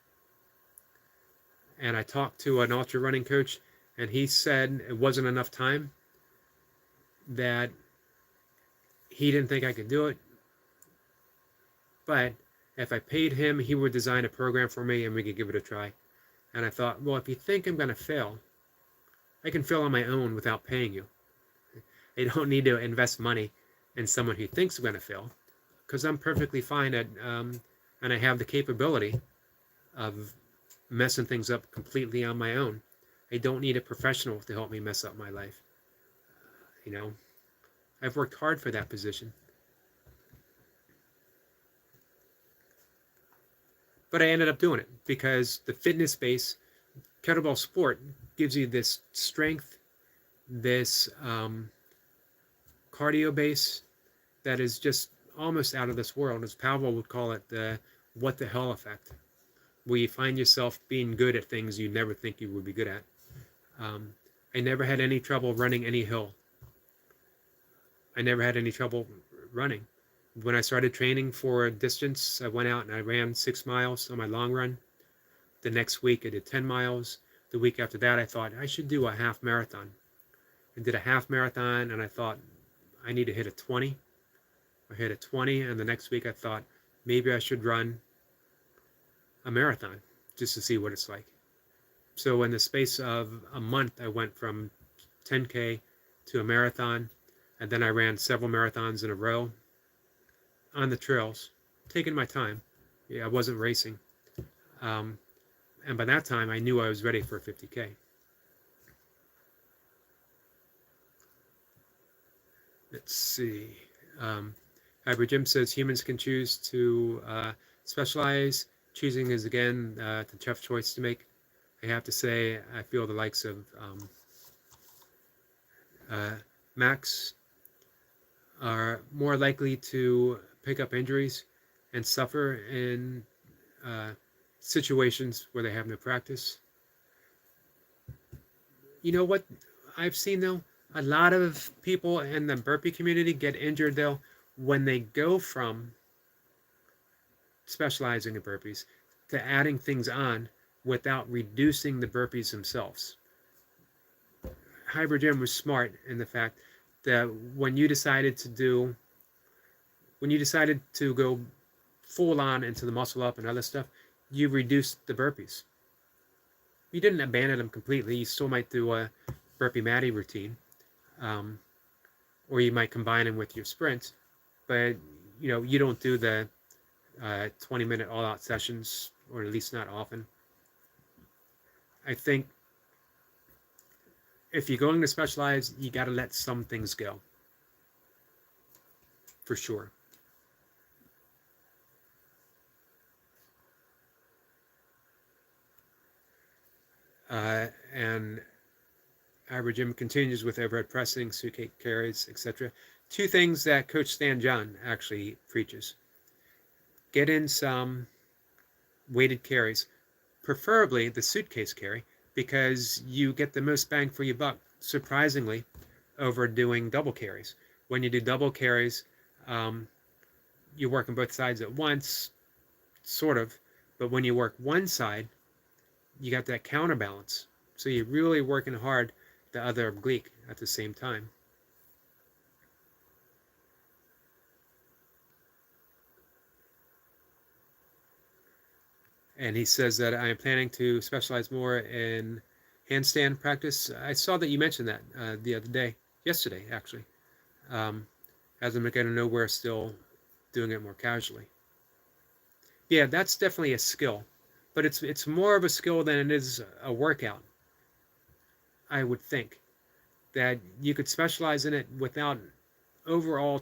And I talked to an ultra running coach, and he said it wasn't enough time, that he didn't think I could do it, but if I paid him, he would design a program for me and we could give it a try. And I thought, well, if you think I'm going to fail, I can fail on my own without paying you. I don't need to invest money in someone who thinks I'm going to fail, because I'm perfectly fine at, and I have the capability of messing things up completely on my own. I don't need a professional to help me mess up my life. I've worked hard for that position. But I ended up doing it because the fitness base, kettlebell sport, gives you this strength, this cardio base that is just almost out of this world. As Pavel would call it, the what the hell effect, where you find yourself being good at things you never think you would be good at. I never had any trouble running any hill. I never had any trouble running. When I started training for a distance, I went out and I ran 6 miles on my long run. The next week I did 10 miles. The week after that I thought I should do a half marathon. I did a half marathon and I thought I need to hit a 20. I hit a 20, and the next week I thought maybe I should run a marathon just to see what it's like. So in the space of a month I went from 10K to a marathon, and then I ran several marathons in a row on the trails, taking my time. I wasn't racing. And by that time, I knew I was ready for 50K. Let's see. Hybrid Jim says humans can choose to specialize. Choosing is, again, the tough choice to make. I have to say, I feel the likes of Max are more likely to pick up injuries and suffer in situations where they have no practice. You know what I've seen though? A lot of people in the burpee community get injured though when they go from specializing in burpees to adding things on without reducing the burpees themselves. Hybrid Gym was smart in the fact that when you decided to go full on into the muscle up and other stuff, you reduced the burpees. You didn't abandon them completely. You still might do a burpee matty routine, or you might combine them with your sprints, but you don't do the 20-minute all-out sessions, or at least not often. I think if you're going to specialize, you got to let some things go, for sure. And Hybrid Gym continues with overhead pressing, suitcase carries, etc. Two things that Coach Stan John actually preaches. Get in some weighted carries, preferably the suitcase carry, because you get the most bang for your buck, surprisingly, over doing double carries. When you do double carries, you're working both sides at once, sort of, but when you work one side, you got that counterbalance. So you're really working hard the other oblique at the same time. And he says that I am planning to specialize more in handstand practice. I saw that you mentioned that the other day, yesterday actually. As I'm getting nowhere, still doing it more casually. Yeah, that's definitely a skill, but it's more of a skill than it is a workout. I would think that you could specialize in it without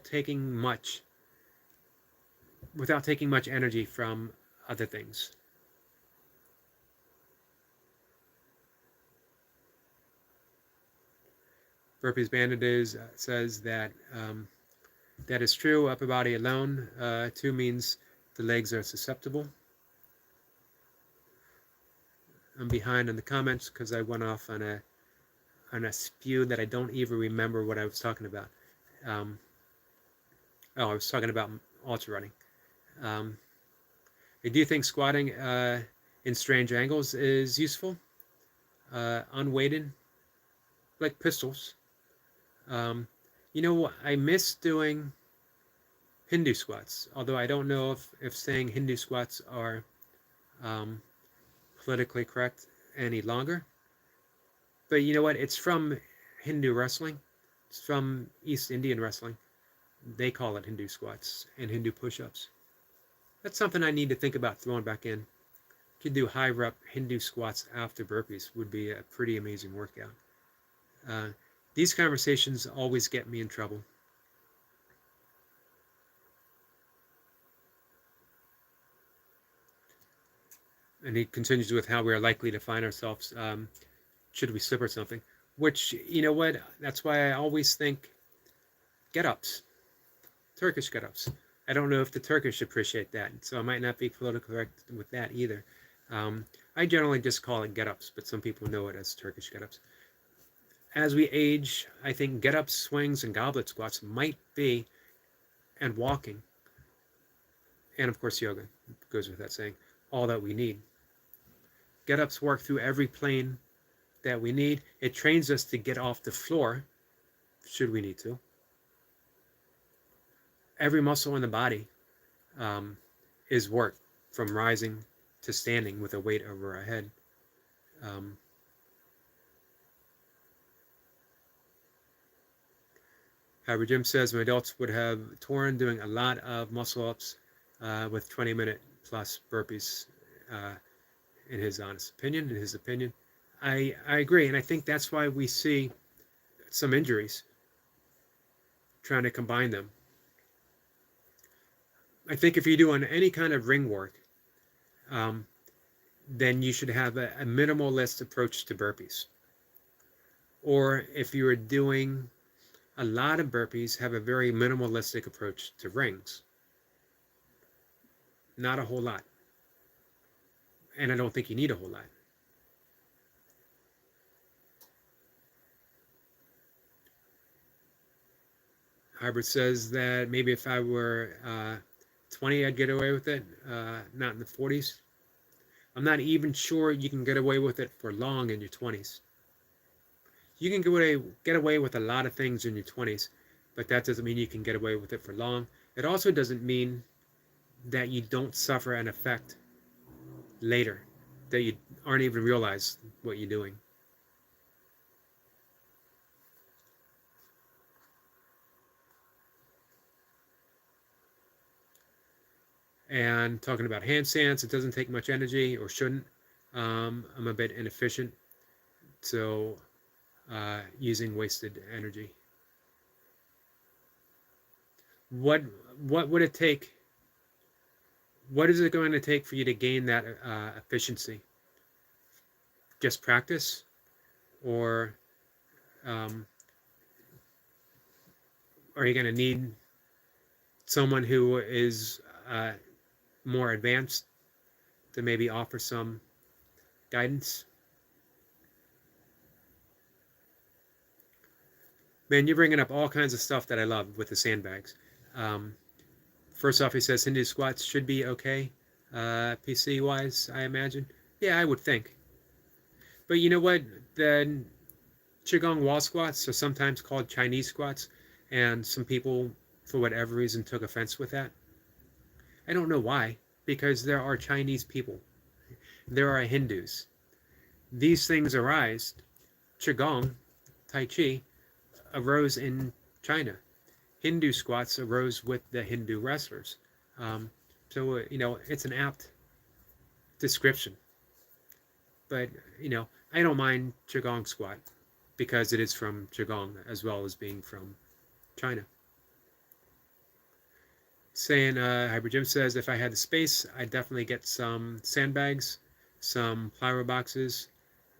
taking much energy from other things. Burpees Bandit says that that is true. Upper body alone. 2 means the legs are susceptible. I'm behind on the comments because I went off on a spew that I don't even remember what I was talking about. I was talking about ultra running. I do think squatting in strange angles is useful. Unweighted, like pistols. I miss doing Hindu squats, although I don't know if saying Hindu squats are politically correct any longer. But you know what? It's from Hindu wrestling. It's from East Indian wrestling. They call it Hindu squats and Hindu push-ups. That's something I need to think about throwing back in. Could do high rep Hindu squats after burpees would be a pretty amazing workout. These conversations always get me in trouble. And he continues with how we are likely to find ourselves should we slip or something. Which, you know what, that's why I always think get-ups, Turkish get-ups. I don't know if the Turkish appreciate that, so I might not be politically correct with that either. I generally just call it get-ups, but some people know it as Turkish get-ups. As we age, I think get-ups, swings, and goblet squats might be, and walking, and of course yoga, goes with that saying, all that we need. Get-ups work through every plane that we need. It trains us to get off the floor, should we need to. Every muscle in the body is worked from rising to standing with a weight over our head. However, Jim says my adults would have torn doing a lot of muscle ups with 20-minute plus burpees, in his honest opinion, in his opinion. I agree, and I think that's why we see some injuries trying to combine them. I think if you're doing any kind of ring work, then you should have a minimalist approach to burpees. Or if you're doing a lot of burpees, have a very minimalistic approach to rings. Not a whole lot. and I don't think you need a whole lot. Hybrid says that maybe if I were 20, I'd get away with it, not in the 40s. I'm not even sure you can get away with it for long in your 20s. You can get away with a lot of things in your 20s, but that doesn't mean you can get away with it for long. It also doesn't mean that you don't suffer an effect later, that you aren't even realize what you're doing. And talking about handstands, it doesn't take much energy, or shouldn't. I'm a bit inefficient, so using wasted energy. What would it take? What is it going to take for you to gain that efficiency? Just practice, or are you going to need someone who is more advanced to maybe offer some guidance? Man, you're bringing up all kinds of stuff that I love with the sandbags. First off, he says Hindu squats should be okay, PC wise, I imagine. Yeah, I would think. But you know what? The Qigong wall squats are sometimes called Chinese squats, and some people, for whatever reason, took offense with that. I don't know why, because there are Chinese people. There are Hindus. These things arise. Qigong, Tai Chi, arose in China. Hindu squats arose with the Hindu wrestlers. So, it's an apt description. But, I don't mind Qigong squat because it is from Qigong as well as being from China. Saying, Hyper Jim says, if I had the space, I'd definitely get some sandbags, some plyo boxes,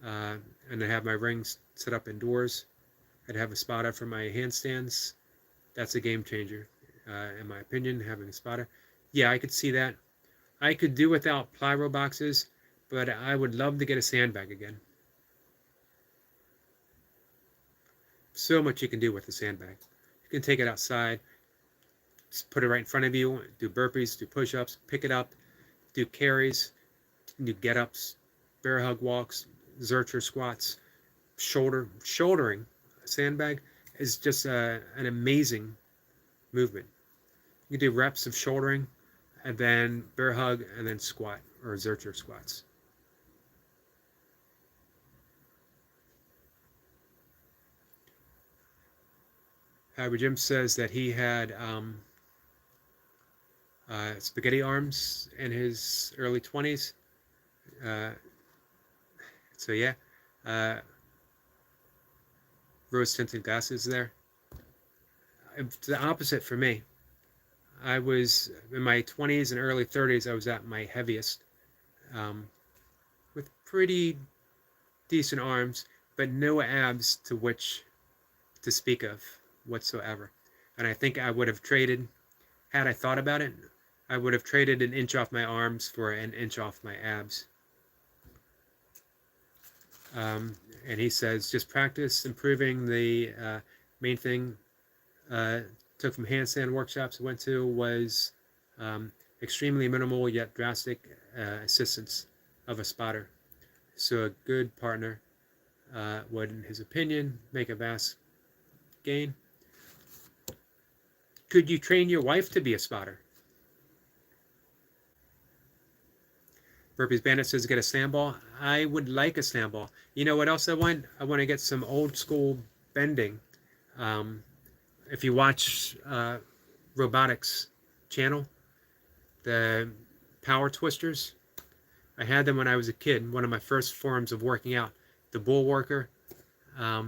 and I'd have my rings set up indoors. I'd have a spotter for my handstands. That's a game changer, in my opinion, having a spotter. Yeah, I could see that. I could do without plyo boxes, but I would love to get a sandbag again. So much you can do with a sandbag. You can take it outside, just put it right in front of you, do burpees, do push-ups, pick it up, do carries, do get-ups, bear hug walks, Zercher squats, shouldering. A sandbag is just an amazing movement. You can do reps of shouldering, and then bear hug, and then squat, or Zercher squats. Howard Jim says that he had spaghetti arms in his early 20s. So yeah, rose-tinted glasses there. It's the opposite for me. I was in my 20s and early 30s. I was at my heaviest, with pretty decent arms, but no abs to speak of whatsoever. And I think I would have traded, had I thought about it, I would have traded an inch off my arms for an inch off my abs. And he says, just practice improving. The main thing took from handstand workshops I went to was extremely minimal yet drastic assistance of a spotter. So a good partner would, in his opinion, make a vast gain. Could you train your wife to be a spotter? Burpees Bandit says get a slam ball. I would like a slam ball. You know what else I want? I want to get some old school bending. If you watch Robotics channel, the power twisters, I had them when I was a kid. One of my first forms of working out. The bull worker. I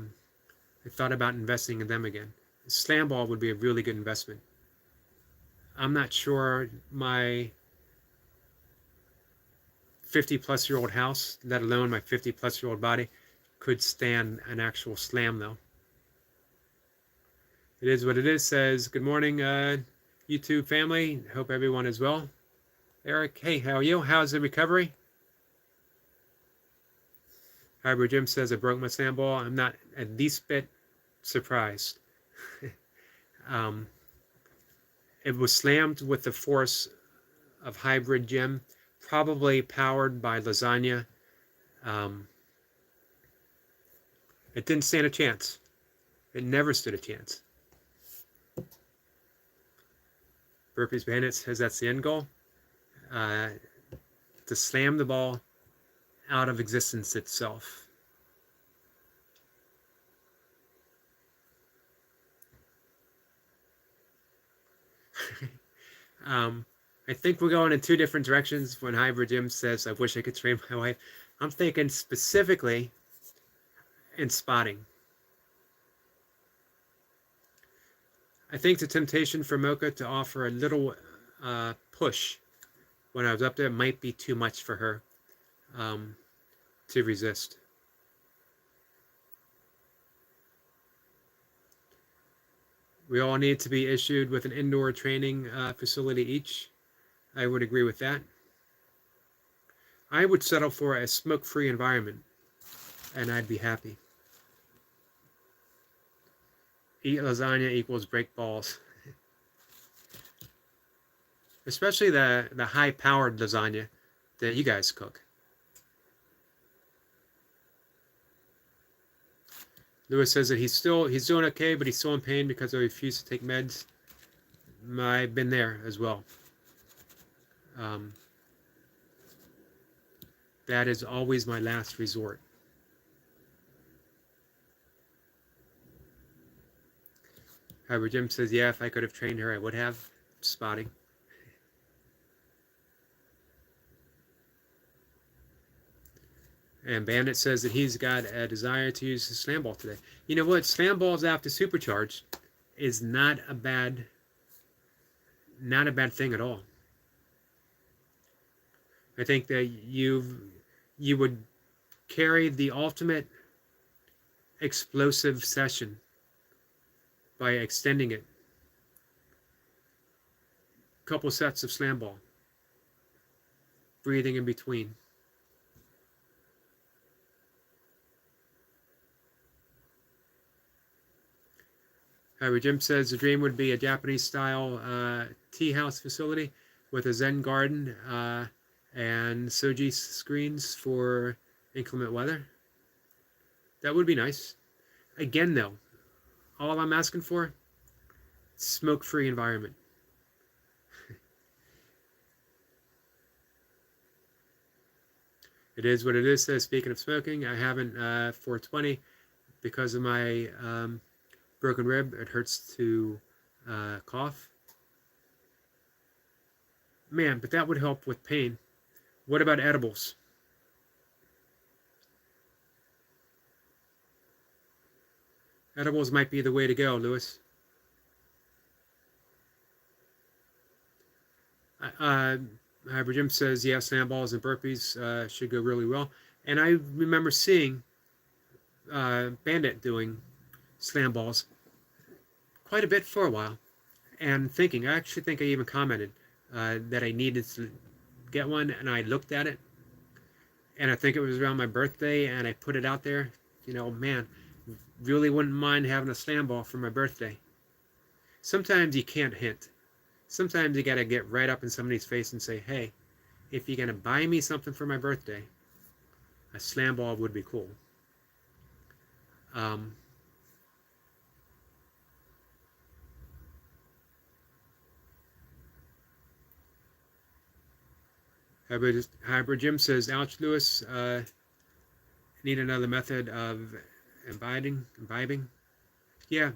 thought about investing in them again. The slam ball would be a really good investment. I'm not sure my 50-plus-year-old house, let alone my 50-plus-year-old body, could stand an actual slam, though. It is what it is. Says, good morning, YouTube family. Hope everyone is well. Eric, hey, how are you? How's the recovery? Hybrid Jim says I broke my slam ball. I'm not at least bit surprised. um, it was slammed with the force of Hybrid Jim, probably powered by lasagna. Um, it didn't stand a chance. It never stood a chance. Burpees Bandit says that's the end goal. To slam the ball out of existence itself. I think we're going in two different directions when Hybrid Jim says, I wish I could train my wife. I'm thinking specifically in spotting. I think the temptation for Mocha to offer a little push when I was up there might be too much for her to resist. We all need to be issued with an indoor training facility each. I would agree with that. I would settle for a smoke-free environment, and I'd be happy. Eat lasagna equals break balls. Especially the high-powered lasagna that you guys cook. Lewis says that he's doing okay, but he's still in pain because I refuse to take meds. I've been there as well. That is always my last resort. However, Jim says, yeah, if I could have trained her, I would have. Spotting. And Bandit says that he's got a desire to use his slam ball today. You know what? Slam balls after supercharge is not a bad thing at all. I think that you would carry the ultimate explosive session by extending it. Couple sets of slam ball. Breathing in between. However, Jim says the dream would be a Japanese-style tea house facility with a Zen garden and Soji screens for inclement weather. That would be nice. Again, though, all I'm asking for, smoke-free environment. It is what it is. Speaking of smoking, I haven't 420 because of my broken rib. It hurts to cough. Man, but that would help with pain. What about edibles? Edibles might be the way to go, Lewis. Hybrid Jim says, yeah, slam balls and burpees should go really well. And I remember seeing Bandit doing slam balls quite a bit for a while. And thinking, I actually think I even commented that I needed to get one, and I looked at it. And I think it was around my birthday, and I put it out there. You know, man, really wouldn't mind having a slam ball for my birthday. Sometimes you can't hint. Sometimes you got to get right up in somebody's face and say, hey, if you're going to buy me something for my birthday, a slam ball would be cool. Hybrid Jim says, ouch, Lewis, need another method of imbibing. Yeah,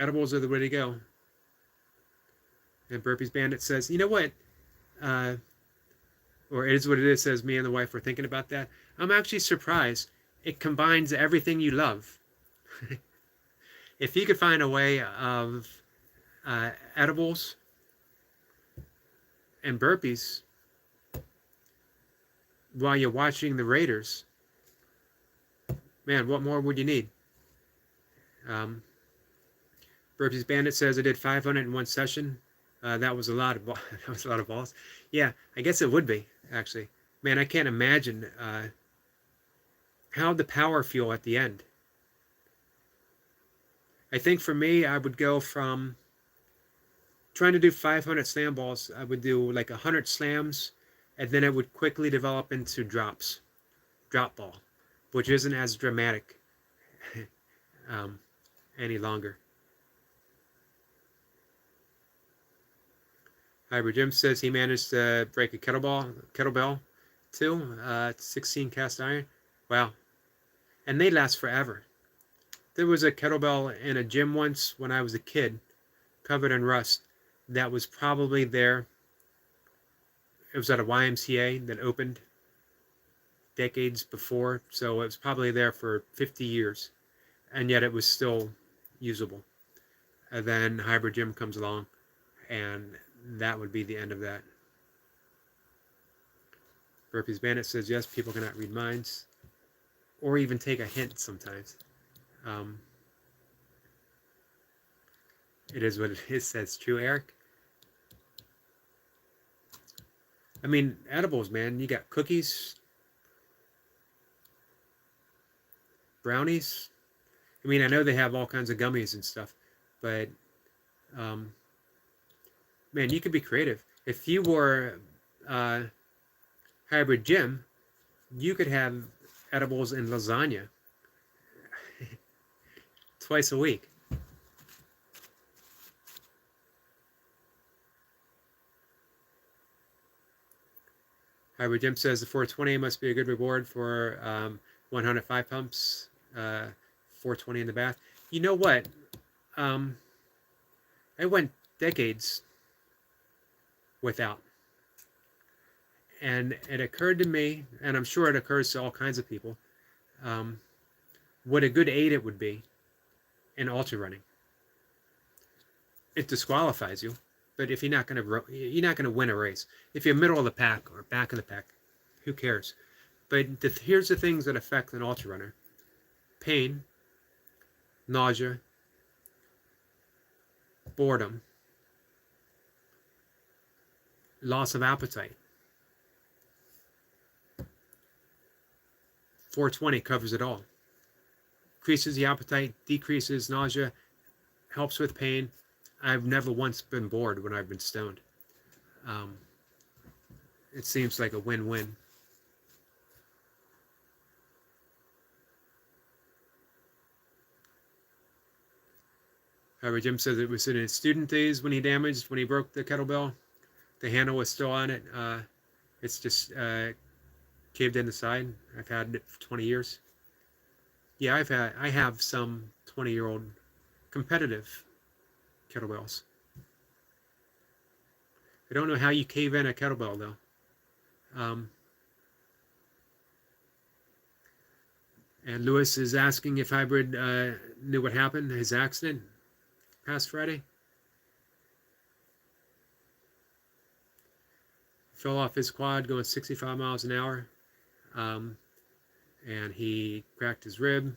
edibles are the way to go. And Burpees Bandit says, you know what? Or it is what it is, says me and the wife were thinking about that. I'm actually surprised. It combines everything you love. If you could find a way of edibles and burpees while you're watching the Raiders, man, what more would you need? Burpees Bandit says I did 500 in one session. That was a lot of that was a lot of balls. Yeah, I guess it would be actually. Man, I can't imagine how the power feel at the end. I think for me, I would go from trying to do 500 slam balls. I would do like 100 slams, and then it would quickly develop into drop ball, which isn't as dramatic um, any longer. Hybrid Jim says he managed to break a kettlebell too. 16 cast iron. Wow. And they last forever. There was a kettlebell in a gym once when I was a kid, covered in rust, that was probably there. It was at a YMCA that opened decades before, so it was probably there for 50 years, and yet it was still usable. And then Hybrid Gym comes along, and that would be the end of that. Burpees Bandit says, yes, people cannot read minds, or even take a hint sometimes. It is what it is. That's true, Eric. I mean, edibles, man. You got cookies, brownies. I mean, I know they have all kinds of gummies and stuff, but man, you could be creative. If you were Hybrid Gym, you could have edibles and lasagna twice a week. Hybrid Jim says the 420 must be a good reward for 105 pumps, 420 in the bath. You know what? I went decades without. And it occurred to me, and I'm sure it occurs to all kinds of people, what a good aid it would be in ultra running. It disqualifies you. But if you're not going to win a race. If you're middle of the pack or back of the pack, who cares? But here's the things that affect an ultra runner: pain, nausea, boredom, loss of appetite. 420 covers it all. Increases the appetite, decreases nausea, helps with pain. I've never once been bored when I've been stoned. It seems like a win-win. However, Jim says it was in his student days when he broke the kettlebell. The handle was still on it. It's just caved in the side. I've had it for 20 years. Yeah, I have some 20-year-old competitive kettlebells. I don't know how you cave in a kettlebell though. And Lewis is asking if Hybrid knew what happened, his accident past Friday. Fell off his quad going 65 miles an hour. And he cracked his rib.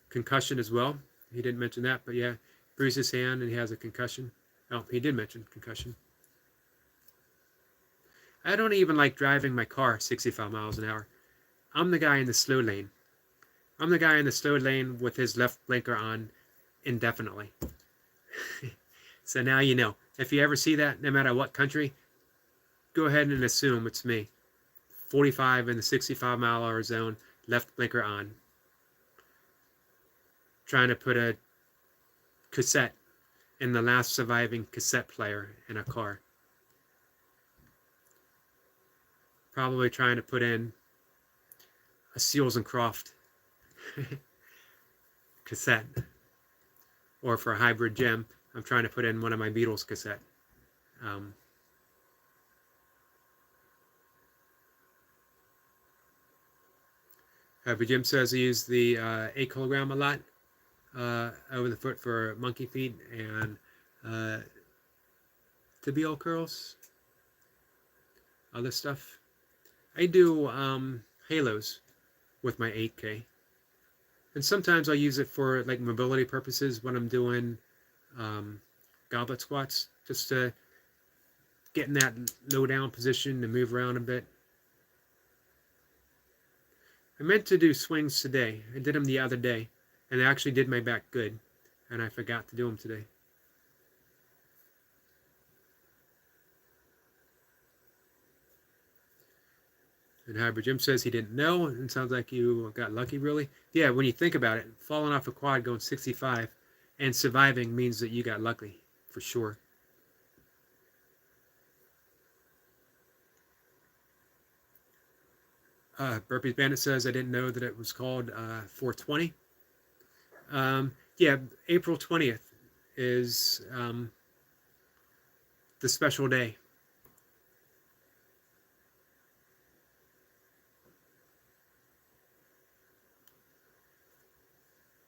Concussion as well. He didn't mention that, but yeah. Bruised his hand and he has a concussion. Oh, he did mention concussion. I don't even like driving my car 65 miles an hour. I'm the guy in the slow lane. I'm the guy in the slow lane with his left blinker on indefinitely. So now you know. If you ever see that, no matter what country, go ahead and assume it's me. 45 in the 65 mile an hour zone, left blinker on. Trying to put a cassette in the last surviving cassette player in a car. Probably trying to put in a Seals and Croft cassette. Or for a Hybrid Gym, I'm trying to put in one of my Beatles cassette. Hybrid Gym says he used the 8 kilogram a lot. Over the foot for monkey feet and tibial curls, other stuff. I do halos with my 8K, and sometimes I use it for like mobility purposes when I'm doing goblet squats, just to get in that low down position and move around a bit. I meant to do swings today. I did them the other day, and I actually did my back good, and I forgot to do them today. And Hybrid Jim says he didn't know. It sounds like you got lucky, really. Yeah, when you think about it, falling off a quad going 65 and surviving means that you got lucky, for sure. Burpees Bandit says, I didn't know that it was called 420. Yeah, April 20th is the special day.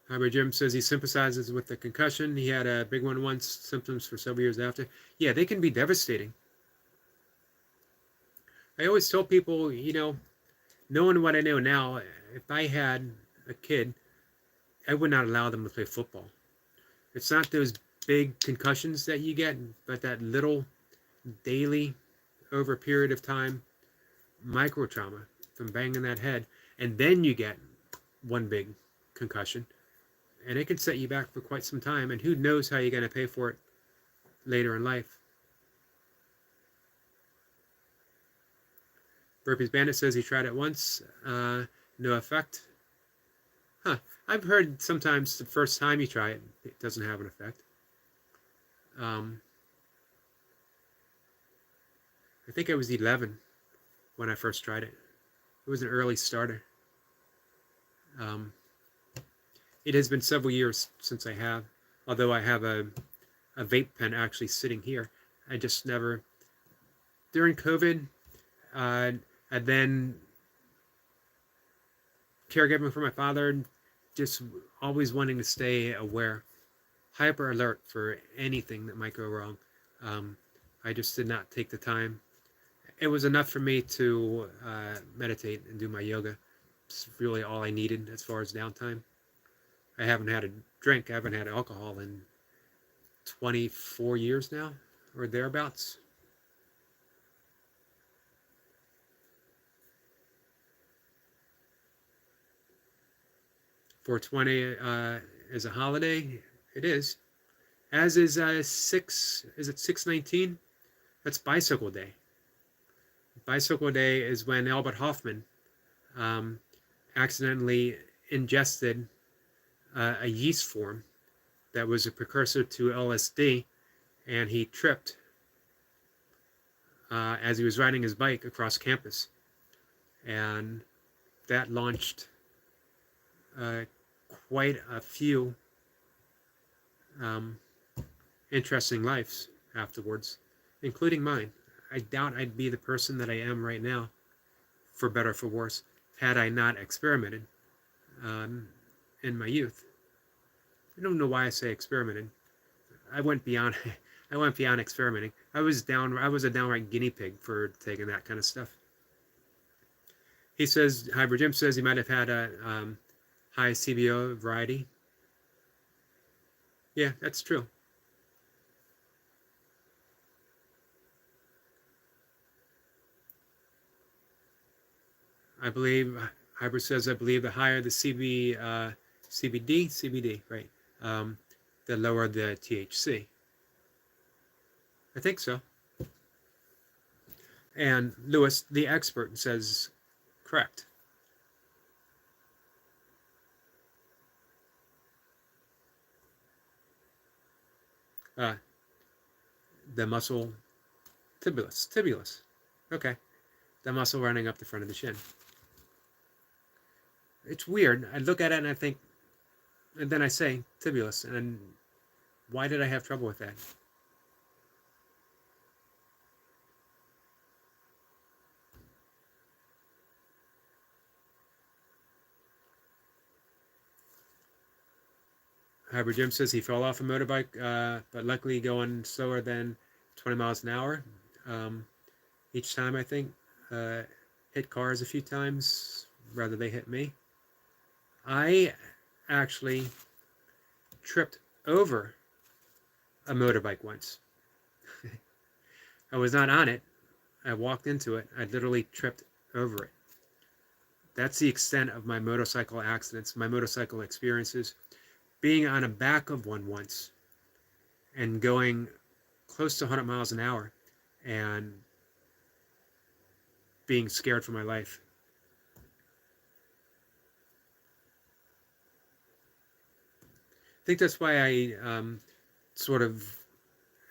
Hybrid Jim says he sympathizes with the concussion. He had a big one once, symptoms for several years after. Yeah, they can be devastating. I always tell people, knowing what I know now, if I had a kid, I would not allow them to play football. It's not those big concussions that you get, but that little daily, over a period of time, micro trauma from banging that head. And then you get one big concussion. And it can set you back for quite some time. And who knows how you're going to pay for it later in life. Burpees Bandit says he tried it once. No effect. Huh. I've heard sometimes the first time you try it, it doesn't have an effect. I think I was 11 when I first tried it. It was an early starter. It has been several years since I have, although I have a vape pen actually sitting here. I just never, during COVID, and then caregiving for my father, just always wanting to stay aware, hyper alert for anything that might go wrong. I just did not take the time. It was enough for me to meditate and do my yoga. It's really all I needed as far as downtime. I haven't had a drink. I haven't had alcohol in 24 years now, or thereabouts. $420 is a holiday. It is. As is 6/19? That's Bicycle Day. Bicycle Day is when Albert Hoffman accidentally ingested a yeast form that was a precursor to LSD, and he tripped as he was riding his bike across campus. And that launched quite a few interesting lives afterwards, including mine. I doubt I'd be the person that I am right now, for better or for worse, had I not experimented in my youth. I don't know why I say experimented. I went beyond experimenting. I was a downright guinea pig for taking that kind of stuff. He says, Hybrid Jim says he might have had a high CBO variety. Yeah, that's true. I believe, Hybrid says, I believe the higher the CBD, right, the lower the THC. I think so. And Lewis, the expert, says correct. The muscle tibulus. Okay, the muscle running up the front of the shin. It's weird. I look at it and I think, and then I say tibulus, and why did I have trouble with that? Hybrid Jim says he fell off a motorbike, but luckily going slower than 20 miles an hour. Each time, I think, hit cars a few times, rather they hit me. I actually tripped over a motorbike once. I was not on it. I walked into it. I literally tripped over it. That's the extent of my motorcycle accidents, my motorcycle experiences. Being on the back of one once and going close to 100 miles an hour and being scared for my life. I think that's why I sort of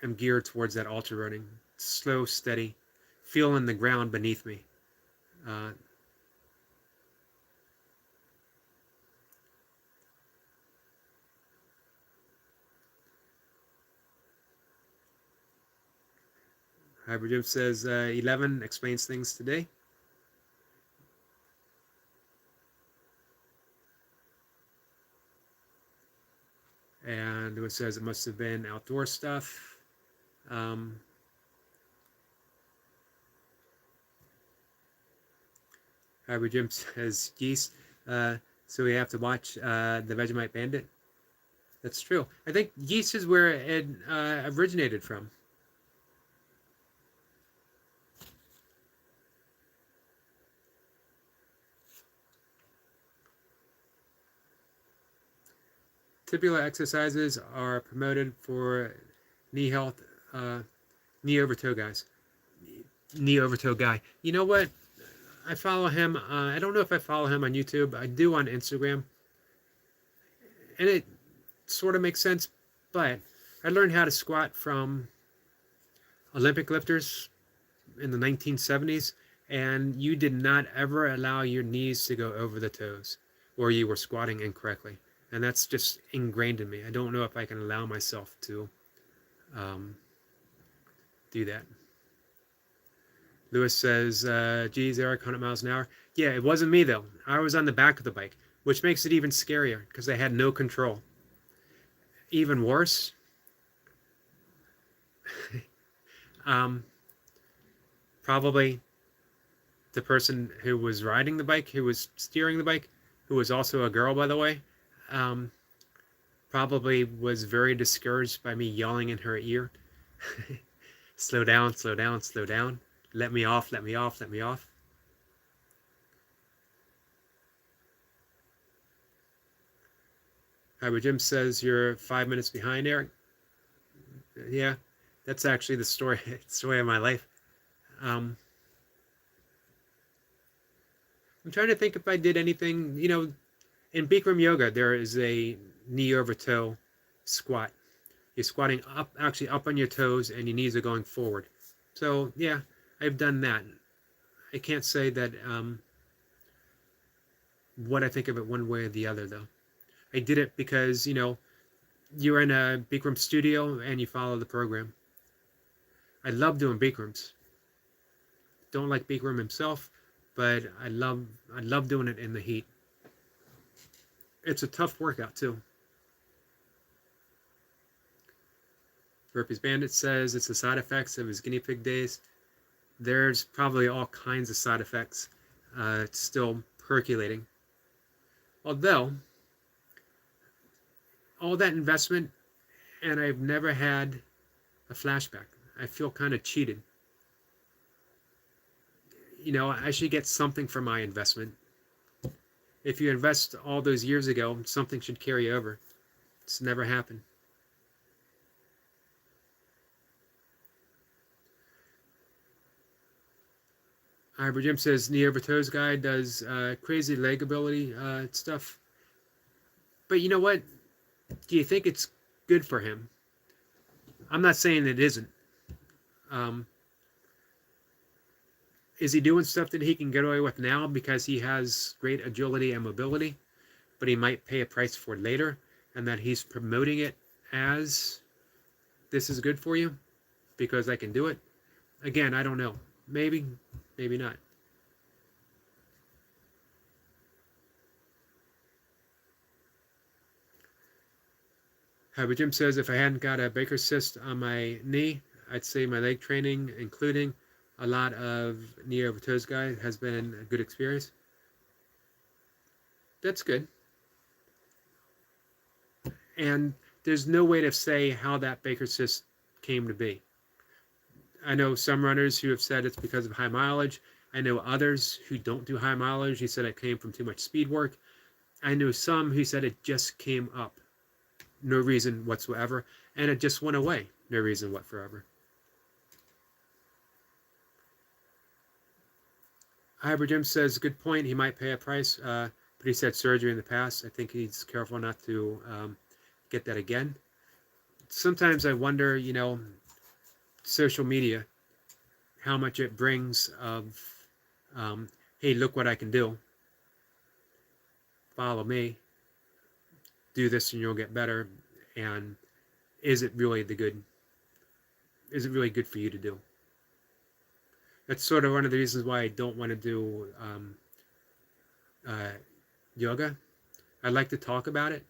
am geared towards that ultra running. Slow, steady, feeling the ground beneath me. Hybrid Jim says 11 explains things today. And it says it must have been outdoor stuff. Hybrid Jim says yeast. So we have to watch the Vegemite Bandit. That's true. I think yeast is where it originated from. Typical exercises are promoted for knee health, knee over toe guys. Knee over toe guy. You know what? I follow him. I don't know if I follow him on YouTube. I do on Instagram. And it sort of makes sense, but I learned how to squat from Olympic lifters in the 1970s, and you did not ever allow your knees to go over the toes, or you were squatting incorrectly. And that's just ingrained in me. I don't know if I can allow myself to do that. Lewis says, geez, Eric, 100 miles an hour. Yeah, it wasn't me, though. I was on the back of the bike, which makes it even scarier because I had no control. Even worse, probably the person who was riding the bike, who was steering the bike, who was also a girl, by the way, probably was very discouraged by me yelling in her ear. Slow down, slow down, slow down. Let me off, let me off, let me off. Hybrid Jim says you're 5 minutes behind, Eric. Yeah, that's actually the story of my life. I'm trying to think if I did anything, you know, in Bikram yoga, there is a knee over toe squat. You're squatting up, actually up on your toes, and your knees are going forward. So yeah, I've done that. I can't say that what I think of it one way or the other, though. I did it because, you know, you're in a Bikram studio and you follow the program. I love doing Bikrams. Don't like Bikram himself, but I love doing it in the heat. It's a tough workout too. Burpees Bandit says it's the side effects of his guinea pig days. There's probably all kinds of side effects. It's still percolating. Although, all that investment, and I've never had a flashback. I feel kind of cheated. You know, I should get something for my investment. If you invest all those years ago, something should carry over. It's never happened. Hybrid Jim says knee over toes guy does crazy leg ability stuff. But you know what? Do you think it's good for him? I'm not saying it isn't. Is he doing stuff that he can get away with now because he has great agility and mobility, but he might pay a price for it later, and that he's promoting it as this is good for you because I can do it? Again, I don't know. Maybe, maybe not. But Jim says if I hadn't got a Baker's cyst on my knee, I'd say my leg training, including a lot of knee over toes guy, has been a good experience. That's good. And there's no way to say how that Baker's cyst came to be. I know some runners who have said it's because of high mileage. I know others who don't do high mileage. He said it came from too much speed work. I know some who said it just came up, no reason whatsoever, and it just went away, no reason whatsoever. Hybrid Jim says, good point. He might pay a price, but he said surgery in the past. I think he's careful not to get that again. Sometimes I wonder, you know, social media, how much it brings of, hey, look what I can do. Follow me. Do this and you'll get better. And is it really good for you to do? That's sort of one of the reasons why I don't want to do yoga. I like to talk about it,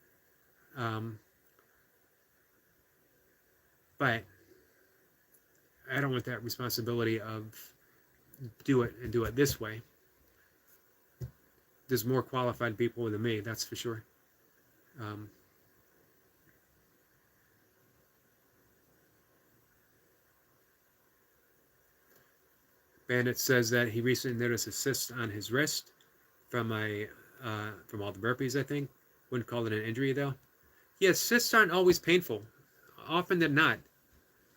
but I don't want that responsibility of do it this way. There's more qualified people than me, that's for sure. Bandit says that he recently noticed a cyst on his wrist from all the burpees, I think. Wouldn't call it an injury, though. Yeah, cysts aren't always painful. Often than not.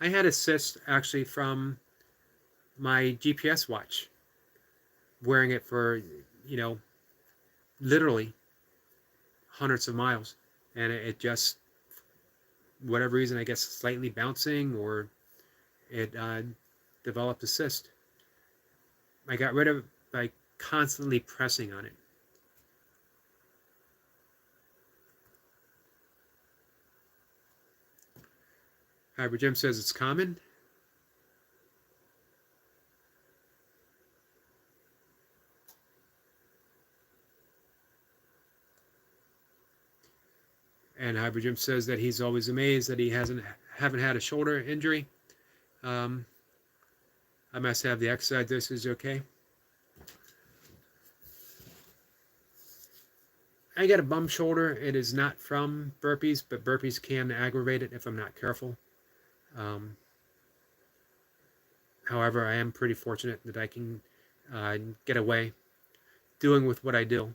I had a cyst, actually, from my GPS watch. Wearing it for, you know, literally hundreds of miles. And it just, whatever reason, I guess slightly bouncing, or it developed a cyst. I got rid of it by constantly pressing on it. Hybrid Jim says it's common. And Hybrid Jim says that he's always amazed that he haven't had a shoulder injury. I must have the exercise dosage okay. I got a bum shoulder. It is not from burpees, but burpees can aggravate it if I'm not careful. However, I am pretty fortunate that I can get away doing with what I do.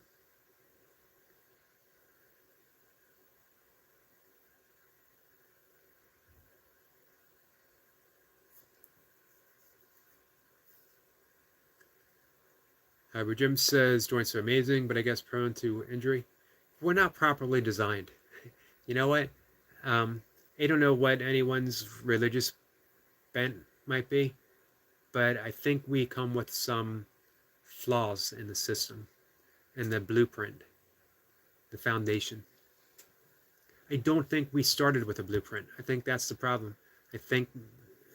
Hybrid Jim says joints are amazing, but I guess prone to injury. We're not properly designed. You know what? I don't know what anyone's religious bent might be, but I think we come with some flaws in the system, in the blueprint, the foundation. I don't think we started with a blueprint. I think that's the problem. I think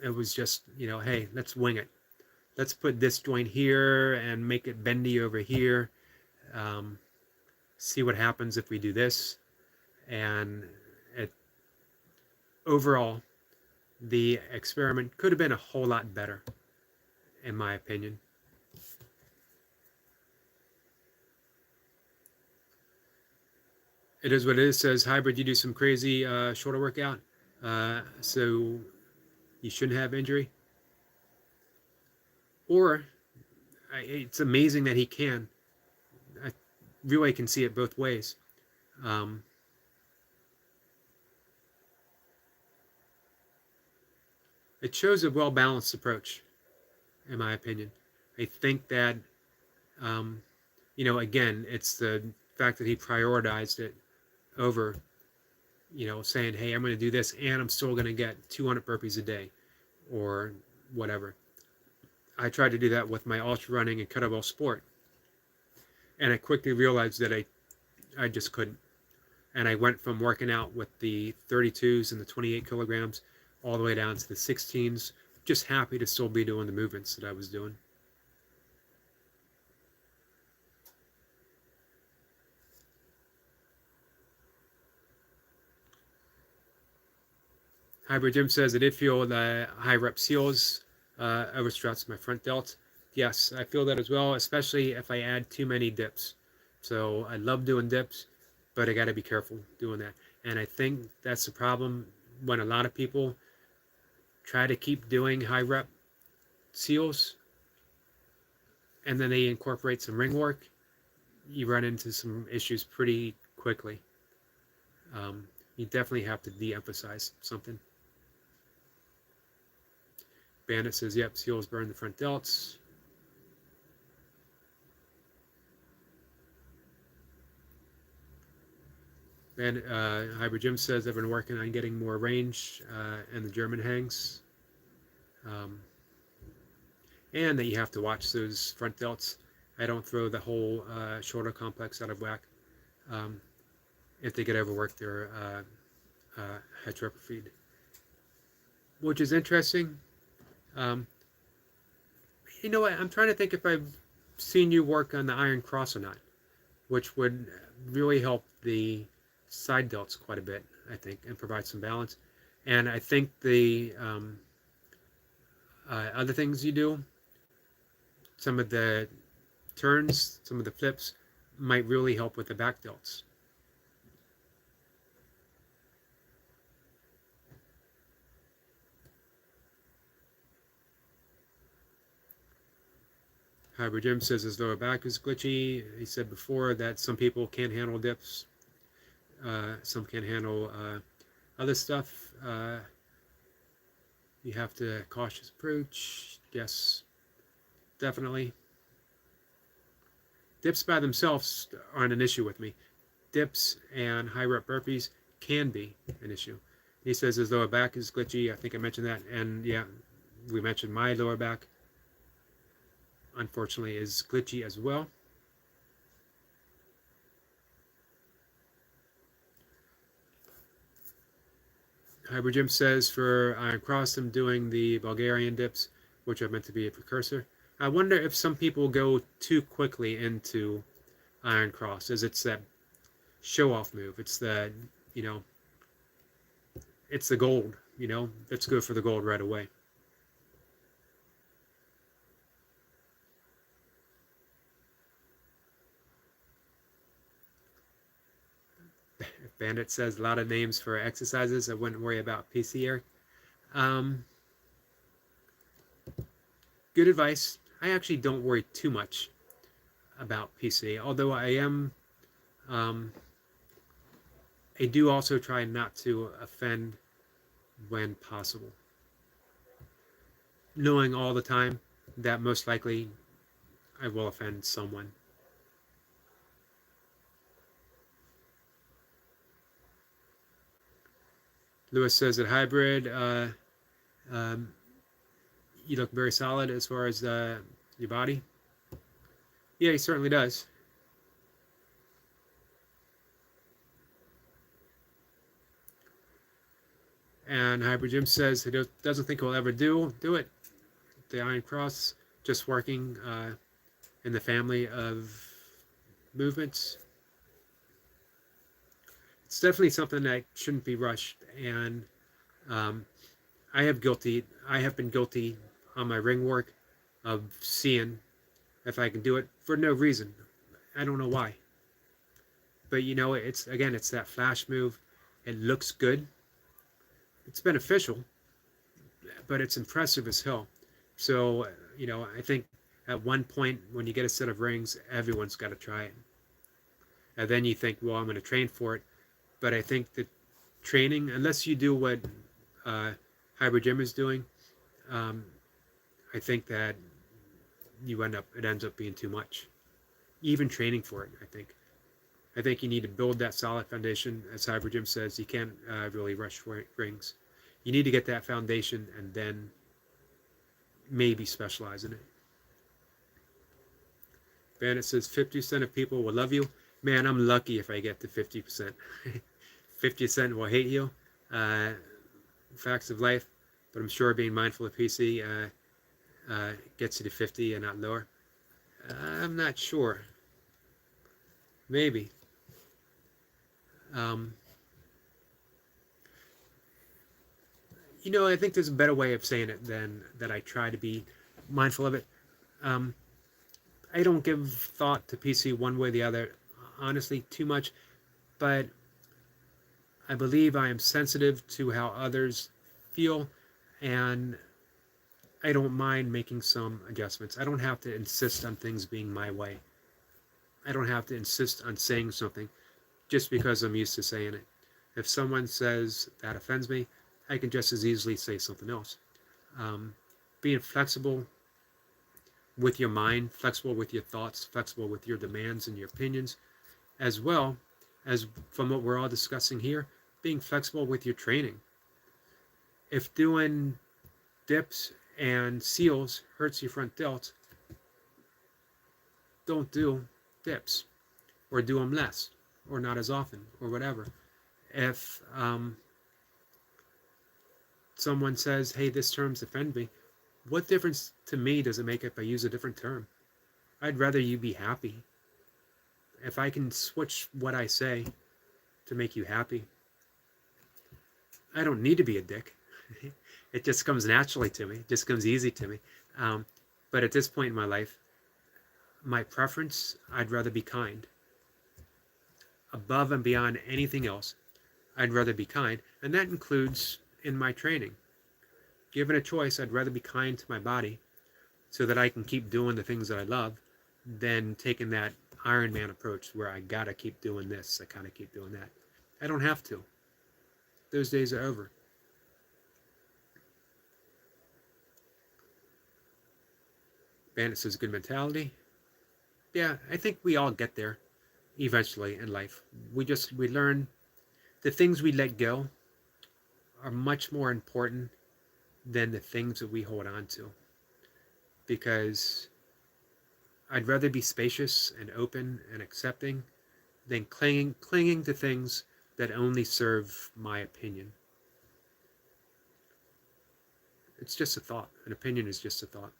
it was just, you know, hey, let's wing it. Let's put this joint here and make it bendy over here. See what happens if we do this. And overall, the experiment could have been a whole lot better, in my opinion. It is what it is. Says Hybrid, you do some crazy shoulder workout, so you shouldn't have injury. Or it's amazing that he can. I really can see it both ways. It shows a well-balanced approach, in my opinion. I think that, you know, again, it's the fact that he prioritized it over, you know, saying, hey, I'm going to do this and I'm still going to get 200 burpees a day or whatever. I tried to do that with my ultra running and kettlebell sport. And I quickly realized that I just couldn't. And I went from working out with the 32s and the 28 kilograms all the way down to the 16s, just happy to still be doing the movements that I was doing. Hybrid Jim says, I did feel the high rep seals overstretched my front delt. Yes, I feel that as well, especially if I add too many dips. So I love doing dips, but I got to be careful doing that. And I think that's the problem when a lot of people try to keep doing high rep seals. and then they incorporate some ring work, you run into some issues pretty quickly. You definitely have to de-emphasize something. Bandit says, yep, seals burn the front delts. And Hybrid Jim says, I've been working on getting more range and the German hangs. And that you have to watch those front delts. I don't throw the whole shoulder complex out of whack. If they get overworked, they're hypertrophied. Which is interesting. You know what? I'm trying to think if I've seen you work on the Iron Cross or not, which would really help the side delts quite a bit, I think, and provide some balance. And I think the other things you do, some of the turns, some of the flips, might really help with the back delts. Hybrid Jim says his lower back is glitchy. He said before that some people can't handle dips. Some can't handle other stuff. You have to cautious approach. Yes, definitely. Dips by themselves aren't an issue with me. Dips and high rep burpees can be an issue. He says his lower back is glitchy. I think I mentioned that. And yeah, we mentioned my lower back, unfortunately, is glitchy as well. Hybrid Jim says for Iron Cross, I'm doing the Bulgarian dips, which are meant to be a precursor. I wonder if some people go too quickly into Iron Cross, as it's that show-off move. It's the, you know, it's the gold, you know. Let's go for the gold right away. Bandit says a lot of names for exercises. I wouldn't worry about PC here. Good advice. I actually don't worry too much about PC, although I am. I do also try not to offend when possible, knowing all the time that most likely I will offend someone. Lewis says that hybrid, you look very solid as far as your body. Yeah, he certainly does. And Hybrid Jim says he doesn't think he'll ever do it. The Iron Cross, just working in the family of movements. It's definitely something that shouldn't be rushed. And I have been guilty on my ring work of seeing if I can do it for no reason. I don't know why. But you know, it's that flash move. It looks good. It's beneficial, but it's impressive as hell. So, you know, I think at one point when you get a set of rings, everyone's got to try it. And then you think, well, I'm going to train for it. But I think that training, unless you do what Hybrid Gym is doing, I think that it ends up being too much. Even training for it, I think you need to build that solid foundation. As Hybrid Gym says, you can't really rush rings. You need to get that foundation and then maybe specialize in it. Bandit says 50% of people will love you. Man, I'm lucky if I get to 50%. 50% will hate you. Facts of life. But I'm sure being mindful of PC gets you to 50 and not lower. I'm not sure. Maybe. You know, I think there's a better way of saying it than that. I try to be mindful of it. I don't give thought to PC one way or the other, honestly, too much, but I believe I am sensitive to how others feel, and I don't mind making some adjustments. I don't have to insist on things being my way. I don't have to insist on saying something just because I'm used to saying it. If someone says that offends me, I can just as easily say something else. Um, Being flexible with your mind, flexible with your thoughts, flexible with your demands and your opinions, as well as from what we're all discussing here, being flexible with your training. If doing dips and seals hurts your front delts, don't do dips, or do them less, or not as often, or whatever. If someone says, hey, this term's offend me, what difference to me does it make if I use a different term? I'd rather you be happy. If I can switch what I say to make you happy, I don't need to be a dick. It just comes naturally to me. It just comes easy to me. But at this point in my life, my preference, I'd rather be kind. Above and beyond anything else, I'd rather be kind. And that includes in my training. Given a choice, I'd rather be kind to my body so that I can keep doing the things that I love than taking that Iron Man approach where I gotta keep doing this, I gotta keep doing that. I don't have to. Those days are over. Bandit says good mentality. Yeah, I think we all get there eventually in life. We learn the things we let go are much more important than the things that we hold on to. Because I'd rather be spacious and open and accepting than clinging to things that only serve my opinion. It's just a thought. An opinion is just a thought.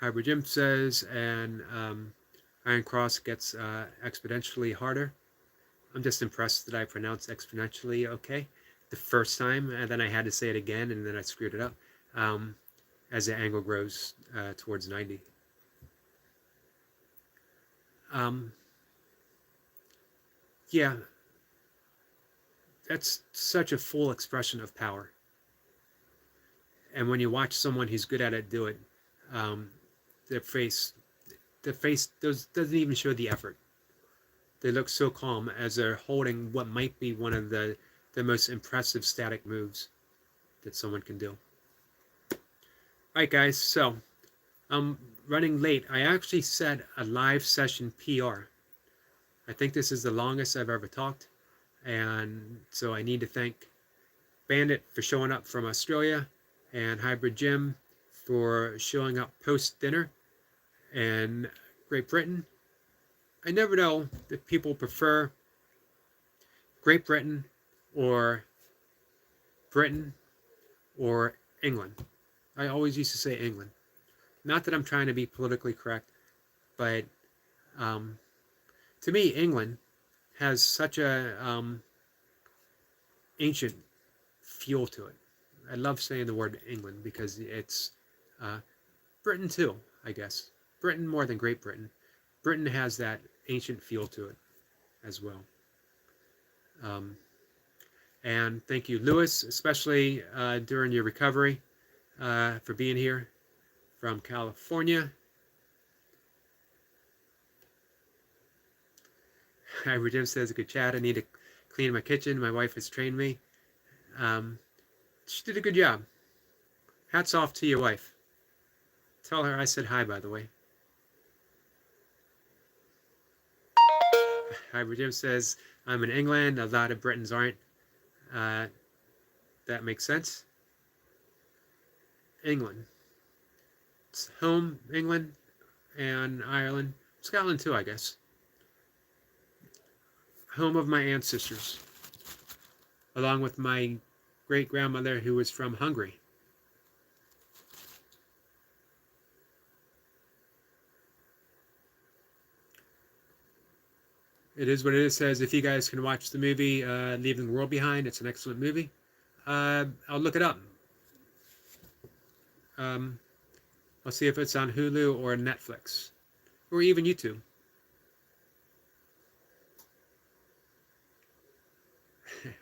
Hybrid Jim says, and Iron Cross gets exponentially harder. I'm just impressed that I pronounced exponentially okay the first time, and then I had to say it again, and then I screwed it up as the angle grows towards 90. Yeah, that's such a full expression of power. And when you watch someone who's good at it do it, their face doesn't even show the effort. They look so calm as they're holding what might be one of the most impressive static moves that someone can do. All right, guys, so I'm running late. I actually set a live session PR. I think this is the longest I've ever talked, and so I need to thank Bandit for showing up from Australia and Hybrid Jim for showing up post-dinner in Great Britain. I never know if people prefer Great Britain or Britain or England. I always used to say England. Not that I'm trying to be politically correct, but to me, England has such a ancient feel to it. I love saying the word England because it's Britain too, I guess. Britain more than Great Britain. Britain has that ancient feel to it as well. And thank you, Lewis, especially during your recovery for being here from California. Jim says, good chat. I need to clean my kitchen. My wife has trained me. She did a good job. Hats off to your wife. Tell her I said hi, by the way. Jim says, I'm in England. A lot of Britons aren't. That makes sense. England. It's home, England, and Ireland. Scotland too, I guess. Home of my ancestors, along with my great-grandmother who was from Hungary. It is what it is. Says, if you guys can watch the movie Leaving the World Behind, it's an excellent movie. I'll look it up. I'll see if it's on Hulu or Netflix, or even YouTube.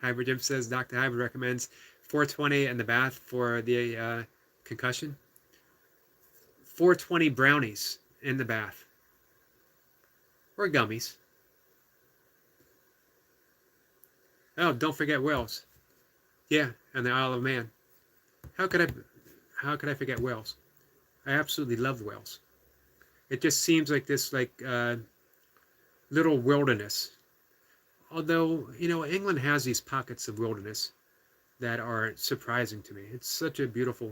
Hybrid Jim says Dr. Hybrid recommends 420 in the bath for the concussion. 420 brownies in the bath. Or gummies. Oh, don't forget Wales. Yeah, and the Isle of Man. How could I forget Wales? I absolutely love Wales. It just seems like this little wilderness. Although, England has these pockets of wilderness that are surprising to me. It's such a beautiful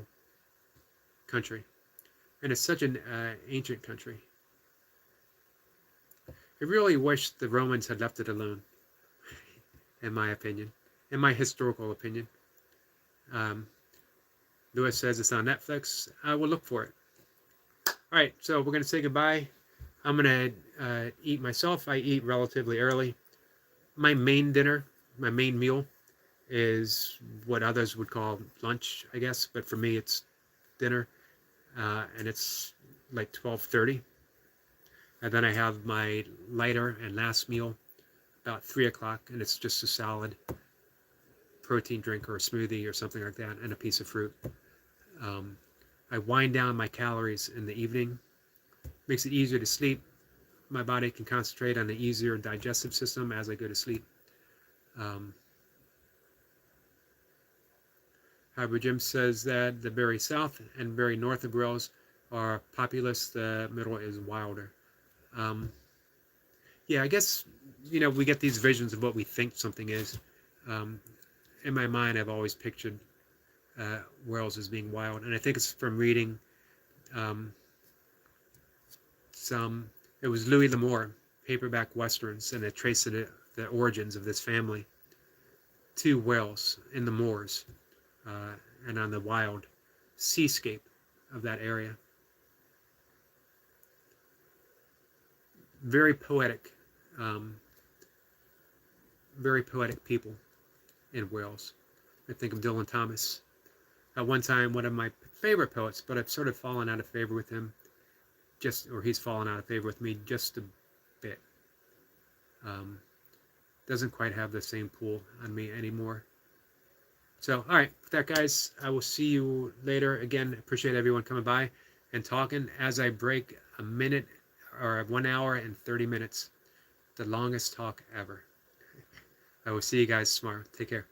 country. And it's such an ancient country. I really wish the Romans had left it alone, in my opinion, in my historical opinion. Lewis says it's on Netflix. I will look for it. All right, so we're going to say goodbye. I'm going to eat myself. I eat relatively early. My main dinner, my main meal, is what others would call lunch, I guess. But for me, it's dinner. And it's like 12:30. And then I have my lighter and last meal about 3 o'clock, and it's just a salad, protein drink or a smoothie or something like that, and a piece of fruit. I wind down my calories in the evening. Makes it easier to sleep. My body can concentrate on the easier digestive system as I go to sleep. Hybrid Jim says that the very south and very north of Wales are populous. The middle is wilder. Yeah, I guess, we get these visions of what we think something is. In my mind, I've always pictured Wales as being wild. And I think it's from reading it was Louis L'Amour, paperback westerns, and it traced the origins of this family to Wales in the moors and on the wild seascape of that area. Very poetic people in Wales. I think of Dylan Thomas. At one time, one of my favorite poets, but I've sort of fallen out of favor with him. Or he's fallen out of favor with me just a bit. Doesn't quite have the same pull on me anymore. So, all right, with that, guys, I will see you later. Again, appreciate everyone coming by and talking as I break a minute or 1 hour and 30 minutes. The longest talk ever. I will see you guys tomorrow. Take care.